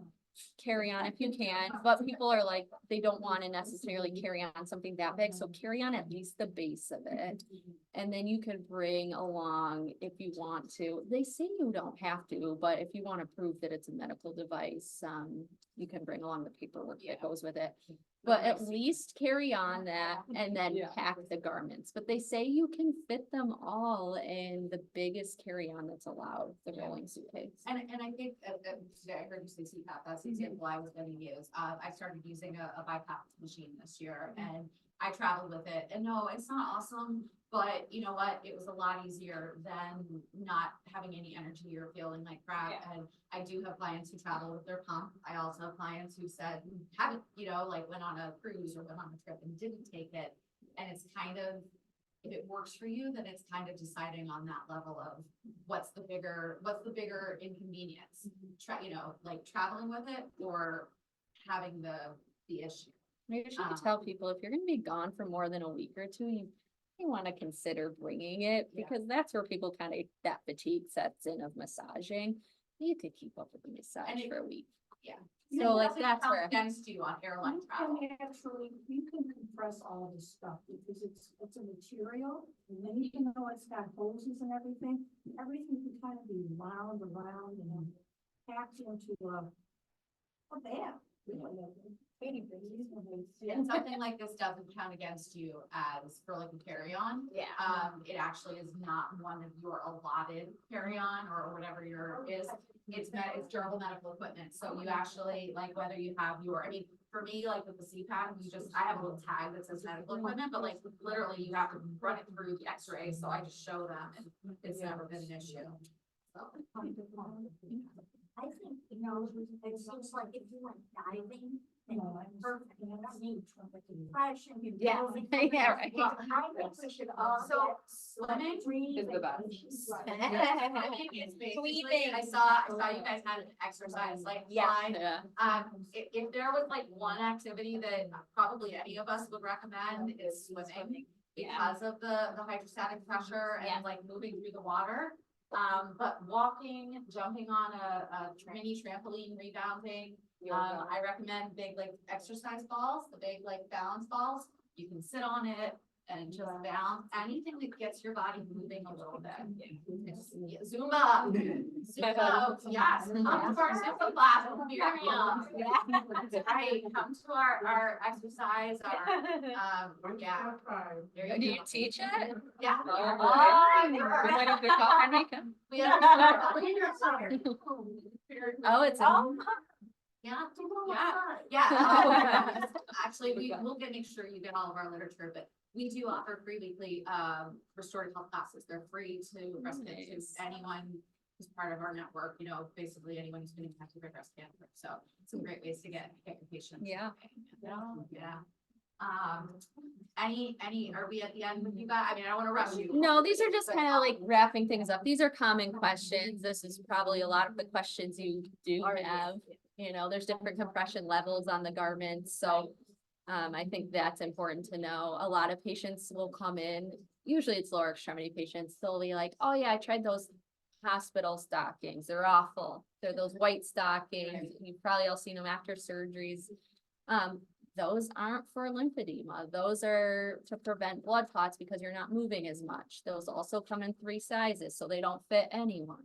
carry on if you can, but people are like, they don't want to necessarily carry on something that big, so carry on at least the base of it. And then you could bring along if you want to. They say you don't have to, but if you want to prove that it's a medical device, you can bring along the paperwork that goes with it. But at least carry on that and then pack the garments. But they say you can fit them all in the biggest carry-on that's allowed, the rolling suitcase. And I think, today I heard you say CPAP, that's the example I was gonna use. I started using a BiPAP machine this year, and I traveled with it, and no, it's not awesome, but you know what? It was a lot easier than not having any energy or feeling like crap. And I do have clients who travel with their pump. I also have clients who said, haven't, you know, like went on a cruise or went on a trip and didn't take it. And it's kind of, if it works for you, then it's kind of deciding on that level of what's the bigger inconvenience, you know, like traveling with it or having the issue. Maybe you should tell people if you're gonna be gone for more than a week or two, you want to consider bringing it, because that's where people kind of, that fatigue sets in of massaging. You could keep up with the massage And it- for a week. Yeah. So like Nothing that's counts where. against you on airline travel. Actually, you can compress all this stuff because it's a material, and then even though it's got hoses and everything can kind of be wound around and packed into a bag. Really. And something like this doesn't count against you as for like a carry-on. Yeah. It actually is not one of your allotted carry-on or whatever your is. It's durable medical equipment. So you actually, like, whether you have I mean, for me, like with the CPAP, I have a little tag that says medical equipment, but like literally you have to run it through the x-ray. So I just show them, and it's never been an issue. So. I think, you know, it seems like if you went diving, you know, I'm perfect, and it's huge from the depression. Yeah. Yeah, right. Well, I think we should all. So, get swimming three is the best. Sweeping, I saw you guys had an exercise like slide. Yeah. If there was like one activity that probably any of us would recommend is swimming. Because of the hydrostatic pressure Yeah. and like moving through the water. But walking, jumping on a mini trampoline, rebounding. I recommend big like exercise balls, the big like balance balls. You can sit on it and just bounce, anything that gets your body moving a little bit. Zumba, Zumba, yes, come to our Zumba class, it'll be very young. Right, come to our exercise, yeah. Do you teach it? Yeah. We have. Oh, it's. Yeah, yeah. Actually, we'll make sure you get all of our literature, but we do offer free weekly, restorative health classes. They're free to residents, Nice. anyone who's part of our network, you know, basically anyone who's been impacted by breast cancer. So some great ways to get your patients. Yeah. Yeah. Are we at the end with you guys? I mean, I don't wanna rush you. No, these are just kind of like wrapping things up. These are common questions. This is probably a lot of the questions you do have. You know, there's different compression levels on the garments, so I think that's important to know. A lot of patients will come in, usually it's lower extremity patients, they'll be like, oh yeah, I tried those hospital stockings, they're awful. They're those white stockings, you've probably all seen them after surgeries. Those aren't for lymphedema. Those are to prevent blood clots because you're not moving as much. Those also come in 3 sizes, so they don't fit anyone.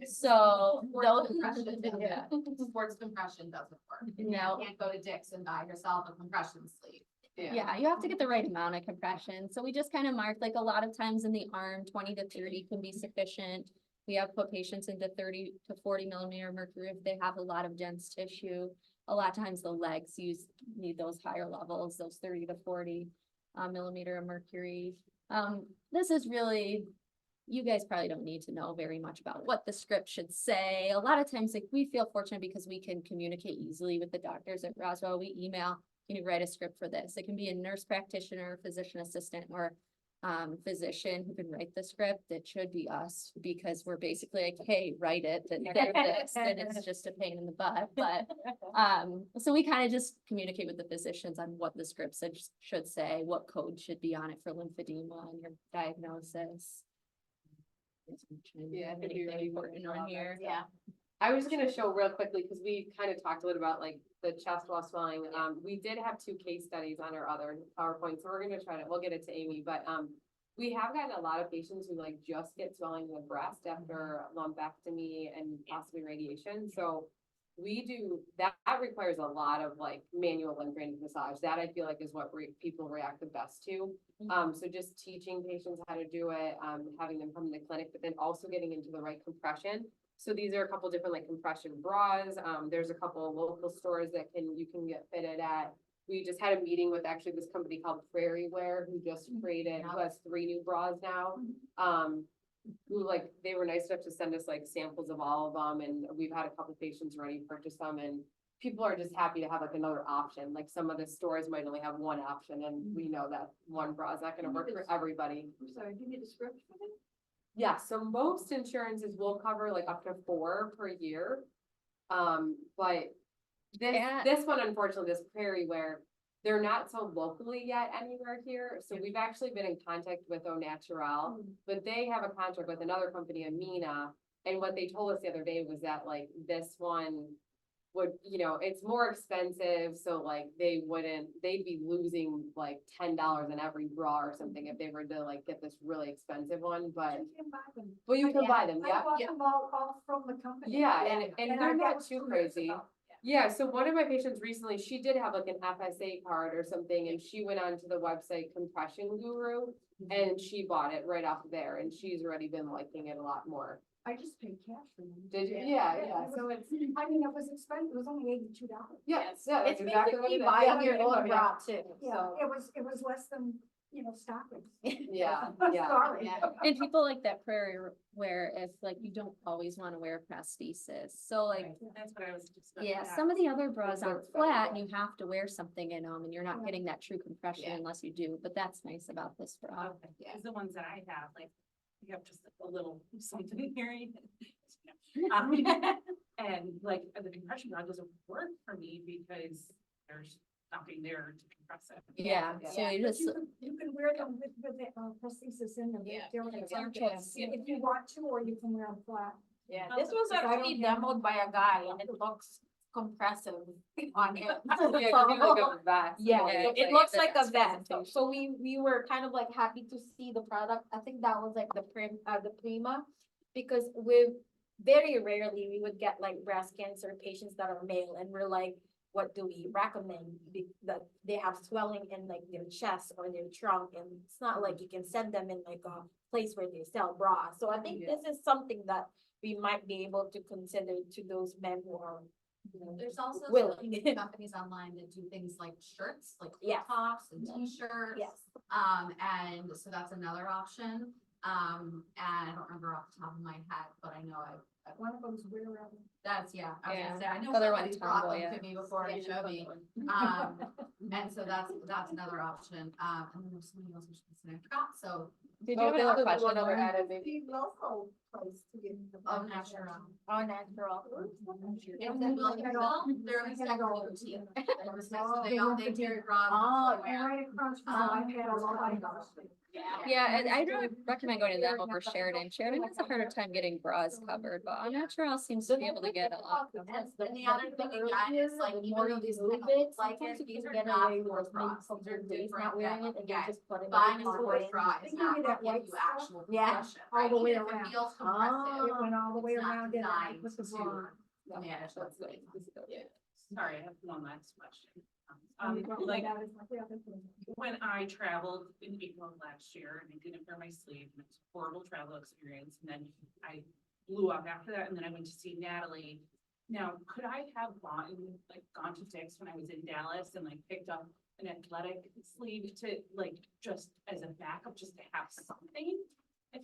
So Sports those, compression, yeah. Sports compression doesn't work. No. You can't go to Dick's and buy yourself a compression sleeve. Yeah, you have to get the right amount of compression. So we just kind of marked, like, a lot of times in the arm, 20 to 30 can be sufficient. We have put patients into 30 to 40 millimeter mercury if they have a lot of dense tissue. A lot of times the legs need those higher levels, those 30 to 40 millimeter of mercury. This is really, you guys probably don't need to know very much about what the script should say. A lot of times, like, we feel fortunate because we can communicate easily with the doctors at Roswell. We email, can you write a script for this? It can be a nurse practitioner, physician assistant, or physician who can write the script. It should be us because we're basically like, hey, write it, and it's just a pain in the butt. But so we kind of just communicate with the physicians on what the script should say, what code should be on it for lymphedema and your diagnosis. Yeah, I think Anything you're really important on here? Yeah. I was just gonna show real quickly, because we kind of talked a little about like the chest wall swelling. We did have 2 case studies on our other PowerPoint, so we're gonna we'll get it to Amy, but we have gotten a lot of patients who like just get swelling in the breast after lumpectomy and possibly radiation. So we do, that requires a lot of like manual lymph drainage massage. That I feel like is what people react the best to. So just teaching patients how to do it, having them come in the clinic, but then also getting into the right compression. So these are a couple different like compression bras. There's a couple of local stores that you can get fitted at. We just had a meeting with actually this company called Prairie Wear, who just created, who has 3 new bras now. Who like, they were nice enough to send us like samples of all of them, and we've had a couple patients already purchase them, and people are just happy to have like another option. Like some of the stores might only have one option, and we know that one bra is not gonna work for everybody. I'm sorry, give me the script for this? Yeah, so most insurances will cover like up to 4 per year. But this one, unfortunately, this Prairie Wear, they're not so locally yet anywhere here. So we've actually been in contact with Au Naturel, but they have a contract with another company, Amina. And what they told us the other day was that like this one would, you know, it's more expensive. So like they'd be losing like $10 in every bra or something if they were to like get this really expensive one, but. You can buy them. Well, you can buy them, I yeah. bought them all from the company. Yeah, and I they're got not 2 too years crazy. ago. Yeah, so one of my patients recently, she did have like an FSA card or something, and she went onto the website Compression Guru, and she bought it right off there, and she's already been liking it a lot more. I just paid cash for them. Did you? Yeah. So it's, I mean, it was expensive, it was only $82. Yes, yeah, It's that's exactly what basically it is. buying Yeah, your yeah, own yeah. bra too. Yeah, So- it was less than, stockings. Yeah, yeah. Sorry. Yeah. And people like that prayer wear if like you don't always wanna wear prosthesis, so like. That's what I was just. Yeah, some of the other bras That's aren't what's better, flat and yeah. you have to wear something in them and you're not Yeah. getting that true compression Yeah. unless you do, but that's nice about this bra. Okay, because the ones that I have, like, you have just a little something here. And like, the compression rod doesn't work for me because there's nothing there to compress it. Yeah, yeah. so you But just, you can wear them with the prosthesis in them. Yeah. They're like Yeah. armpits, if you want to, or you can wear them flat. Yeah, this was Because I actually don't have- demoed by a guy and it looks compressive on him. Yeah, Yeah, it it's looks like like the a vest. presentation. So we were kind of like happy to see the product. I think that was like the Prima. Because very rarely we would get like breast cancer patients that are male and we're like, what do we recommend? That they have swelling in like their chest or their trunk, and it's not like you can send them in like a place where they sell bras. So I think Yeah. this is something that we might be able to consider to those men who are. There's also Willing. some companies online that do things like shirts, like Yeah. tops and t-shirts. Yes. And so that's another option. And I don't remember off the top of my head, but I know One of them's wear out. that's, yeah, I was Yeah. gonna say, I know Other one, somebody's brought tomboy, them yeah. to me before and showed me. And so that's another option. And then there's something else we should consider. I forgot, so, did you have another question? One other Lauren? added, maybe. The local place to get. the- oh, natural. Oh, natural. It's in Williamsville, they're in Sacramento. They carry bras. Oh, everywhere. And right across from, I've had a lot of those. Yeah, and I really recommend going to them over Sheridan. Sheridan has a harder time getting bras covered, but All Natural seems to be able to get a lot. And the other thing again is like, even though these look like it, these are not sports bras, these are different, wearing it and again, just putting it buying a on. sports bra They is give not you gonna that give white you stuff. actual Yeah. compression, All right? the way Even if it around. feels Oh. compressive, It went all the way it's not around and I designed put the to bra. manage what's going on. Yeah. Sorry, I have one last question. Like, Like, when I traveled in April of last year and I didn't wear my sleeve, and it was a horrible travel experience, and then I blew up after that, and then I went to see Natalie. Now, could I have gone to Dick's when I was in Dallas and like picked up an athletic sleeve to like, just as a backup, just to have something? If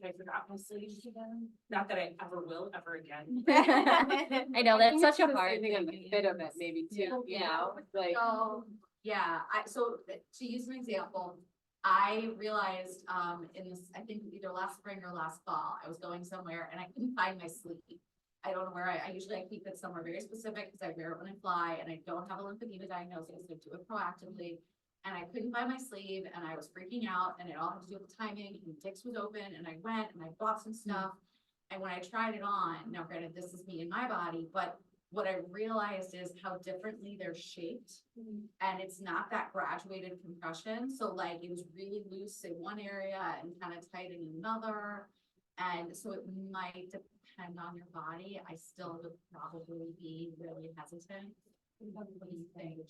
I forgot my sleeves again, not that I ever will ever again. I know, that's such a hard Depending on the thing. fit of it, maybe too, you know, like. So, yeah, to use an example, I realized, in this, I think either last spring or last fall, I was going somewhere and I couldn't find my sleeve. I don't know where I usually keep it somewhere very specific because I wear it when I fly and I don't have a lymphedema diagnosis, so I do it proactively. And I couldn't find my sleeve and I was freaking out and it all had to do with the timing and Dick's was open and I went and I bought some stuff. And when I tried it on, now granted, this is me in my body, but what I realized is how differently they're shaped. And it's not that graduated compression. So like it was really loose in one area and kind of tight in another. And so it might depend on your body. I still would probably be really hesitant. What do you think?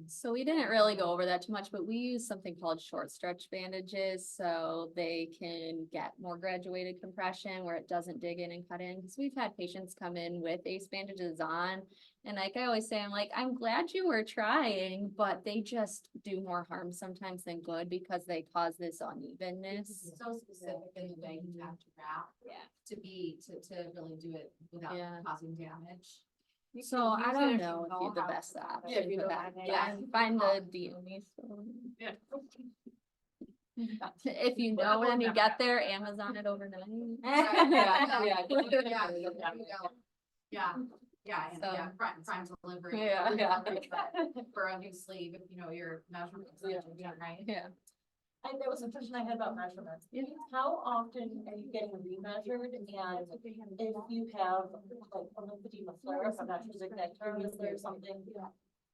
So we didn't really go over that too much, but we use something called short stretch bandages, so they can get more graduated compression where it doesn't dig in and cut in. Because we've had patients come in with ace bandages on, and like I always say, I'm glad you were trying, but they just do more harm sometimes than good because they cause this unevenness. So specific in the way you have to wrap. Yeah. To really do it without Yeah. causing damage. So I don't know if you're the best Yeah, if you option for don't that. have it. Yeah, find the DME store. Yeah. If you know when you get there, Amazon it overnight. Yeah. Yeah, and So- yeah, prime delivery. Yeah. For a new sleeve, if you know your measurements, right? Yeah. And there was a question I had about measurements. Yeah. How often are you getting remeasured, and if you have like a lymphedema flare, if I'm not sure exact term, is there something?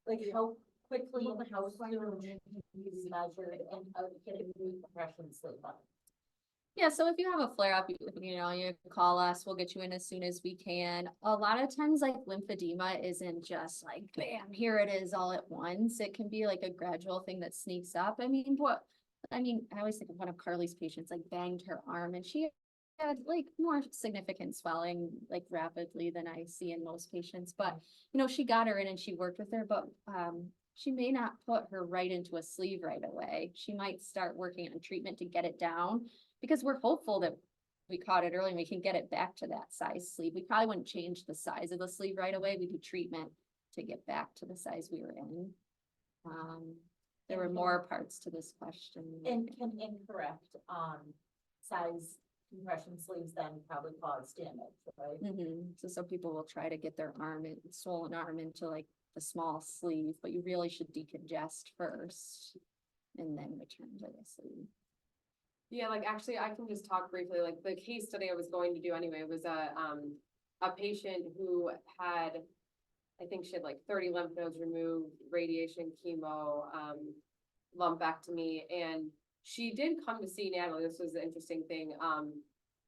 Like how quickly and how soon can you be measured and get a new compression sleeve on? Yeah, so if you have a flare up, you call us, we'll get you in as soon as we can. A lot of times like lymphedema isn't just like, bam, here it is all at once. It can be like a gradual thing that sneaks up. I always think of one of Karli's patients, like banged her arm and she had like more significant swelling, like rapidly than I see in most patients, but you know, she got her in and she worked with her, but she may not put her right into a sleeve right away. She might start working on treatment to get it down because we're hopeful that we caught it early and we can get it back to that size sleeve. We probably wouldn't change the size of the sleeve right away. We do treatment to get back to the size we were in. There were more parts to this question. And can incorrect, size compression sleeves then probably cause damage, right? So some people will try to get their arm in, swollen arm into like the small sleeve, but you really should decongest first and then return to the sleeve. Yeah, like actually, I can just talk briefly, like the case study I was going to do anyway was a patient who had, I think she had like 30 lymph nodes removed, radiation, chemo, lumpectomy, and she did come to see Natalie. This was the interesting thing,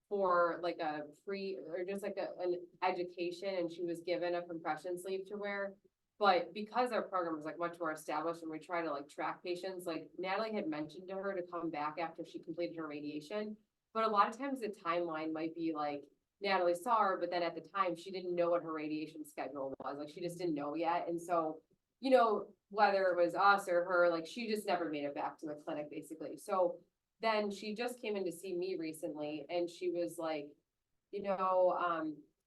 for like a free or just like an education, and she was given a compression sleeve to wear. But because our program was like much more established and we try to like track patients, like Natalie had mentioned to her to come back after she completed her radiation. But a lot of times the timeline might be like Natalie saw her, but then at the time she didn't know what her radiation schedule was. Like she just didn't know yet. And so, you know, whether it was us or her, like she just never made it back to the clinic basically. So then she just came in to see me recently and she was like, you know,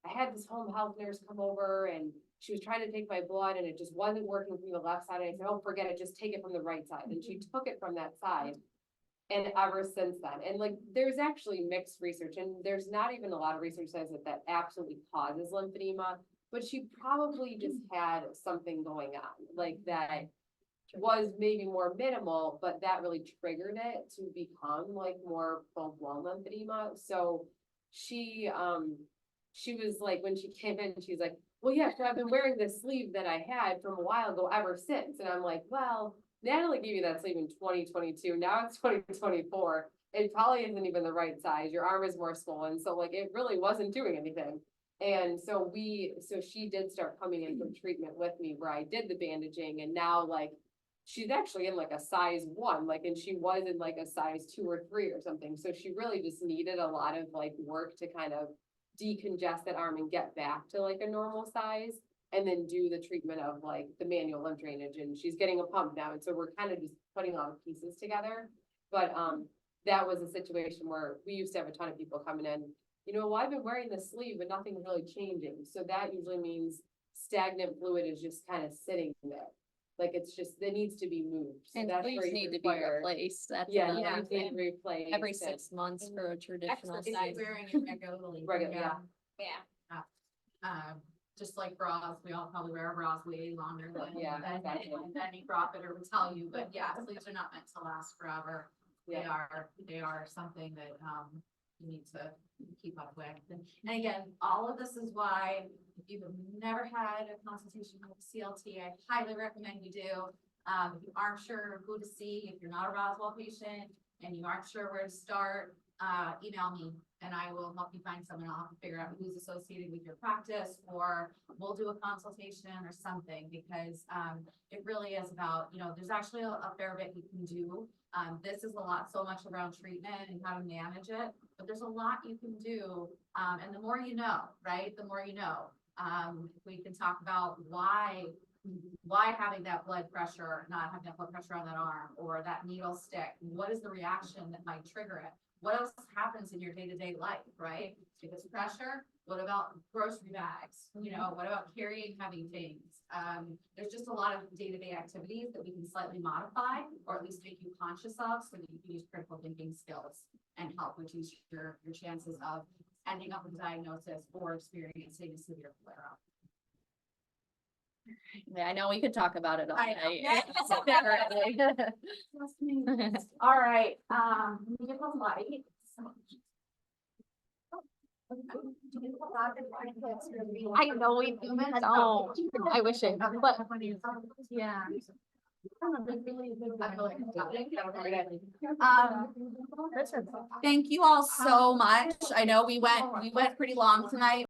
I had this home health nurse come over and she was trying to take my blood and it just wasn't working from the left side. And I said, oh, forget it, just take it from the right side. And she took it from that side. And ever since then, and like, there's actually mixed research and there's not even a lot of research says that that absolutely causes lymphedema, but she probably just had something going on like that was maybe more minimal, but that really triggered it to become like more full-blown lymphedema. So she was like, when she came in, she's like, well, yeah, so I've been wearing this sleeve that I had from a while ago ever since. And I'm like, well, Natalie gave you that sleeve in 2022. Now it's 2024. It probably isn't even the right size. Your arm is more swollen. So like, it really wasn't doing anything. And so she did start coming in from treatment with me where I did the bandaging. And now like, she's actually in like a size 1, like, and she was in like a size 2 or 3 or something. So she really just needed a lot of like work to kind of decongest that arm and get back to like a normal size and then do the treatment of like the manual lymph drainage. And she's getting a pump now. And so we're kind of just putting all the pieces together. But that was a situation where we used to have a ton of people coming in, you know, well, I've been wearing this sleeve, but nothing's really changing. So that usually means stagnant fluid is just kind of sitting there. Like it's just, it needs to be moved. So And that's sleeves where you need to be require- replaced. That's Yeah, another sleeves need to thing. be replaced. Every and- 6 months for a traditional Excellent. size. Wearing it regularly. Regular, yeah. Yeah. Just like bras, we all probably wear our bras way longer than Yeah, than exactly. any profiter would tell you, but yeah, sleeves are not meant to last forever. Yeah. They are something that, you need to keep up with. And again, all of this is why if you've never had a consultation with CLT, I highly recommend you do. If you aren't sure who to see, if you're not a Roswell patient and you aren't sure where to start, email me and I will help you find someone. I'll have to figure out who's associated with your practice, or we'll do a consultation or something, because it really is about, you know, there's actually a fair bit you can do. This is so much around treatment and how to manage it, but there's a lot you can do. And the more you know, right? The more you know. We can talk about why having that blood pressure, not having that blood pressure on that arm or that needle stick, what is the reaction that might trigger it? What else happens in your day-to-day life, right? If it's pressure, what about grocery bags? You know, what about carrying heavy things? There's just a lot of day-to-day activities that we can slightly modify, or at least make you conscious of, so that you can use critical thinking skills and help reduce your chances of ending up with a diagnosis or experiencing a severe flare-up. Yeah, I know we could talk about it all I know. night. Yeah. All right, we get the light. I know we don't. I wish I, but yeah. Thank you all so much. I know we went pretty long tonight.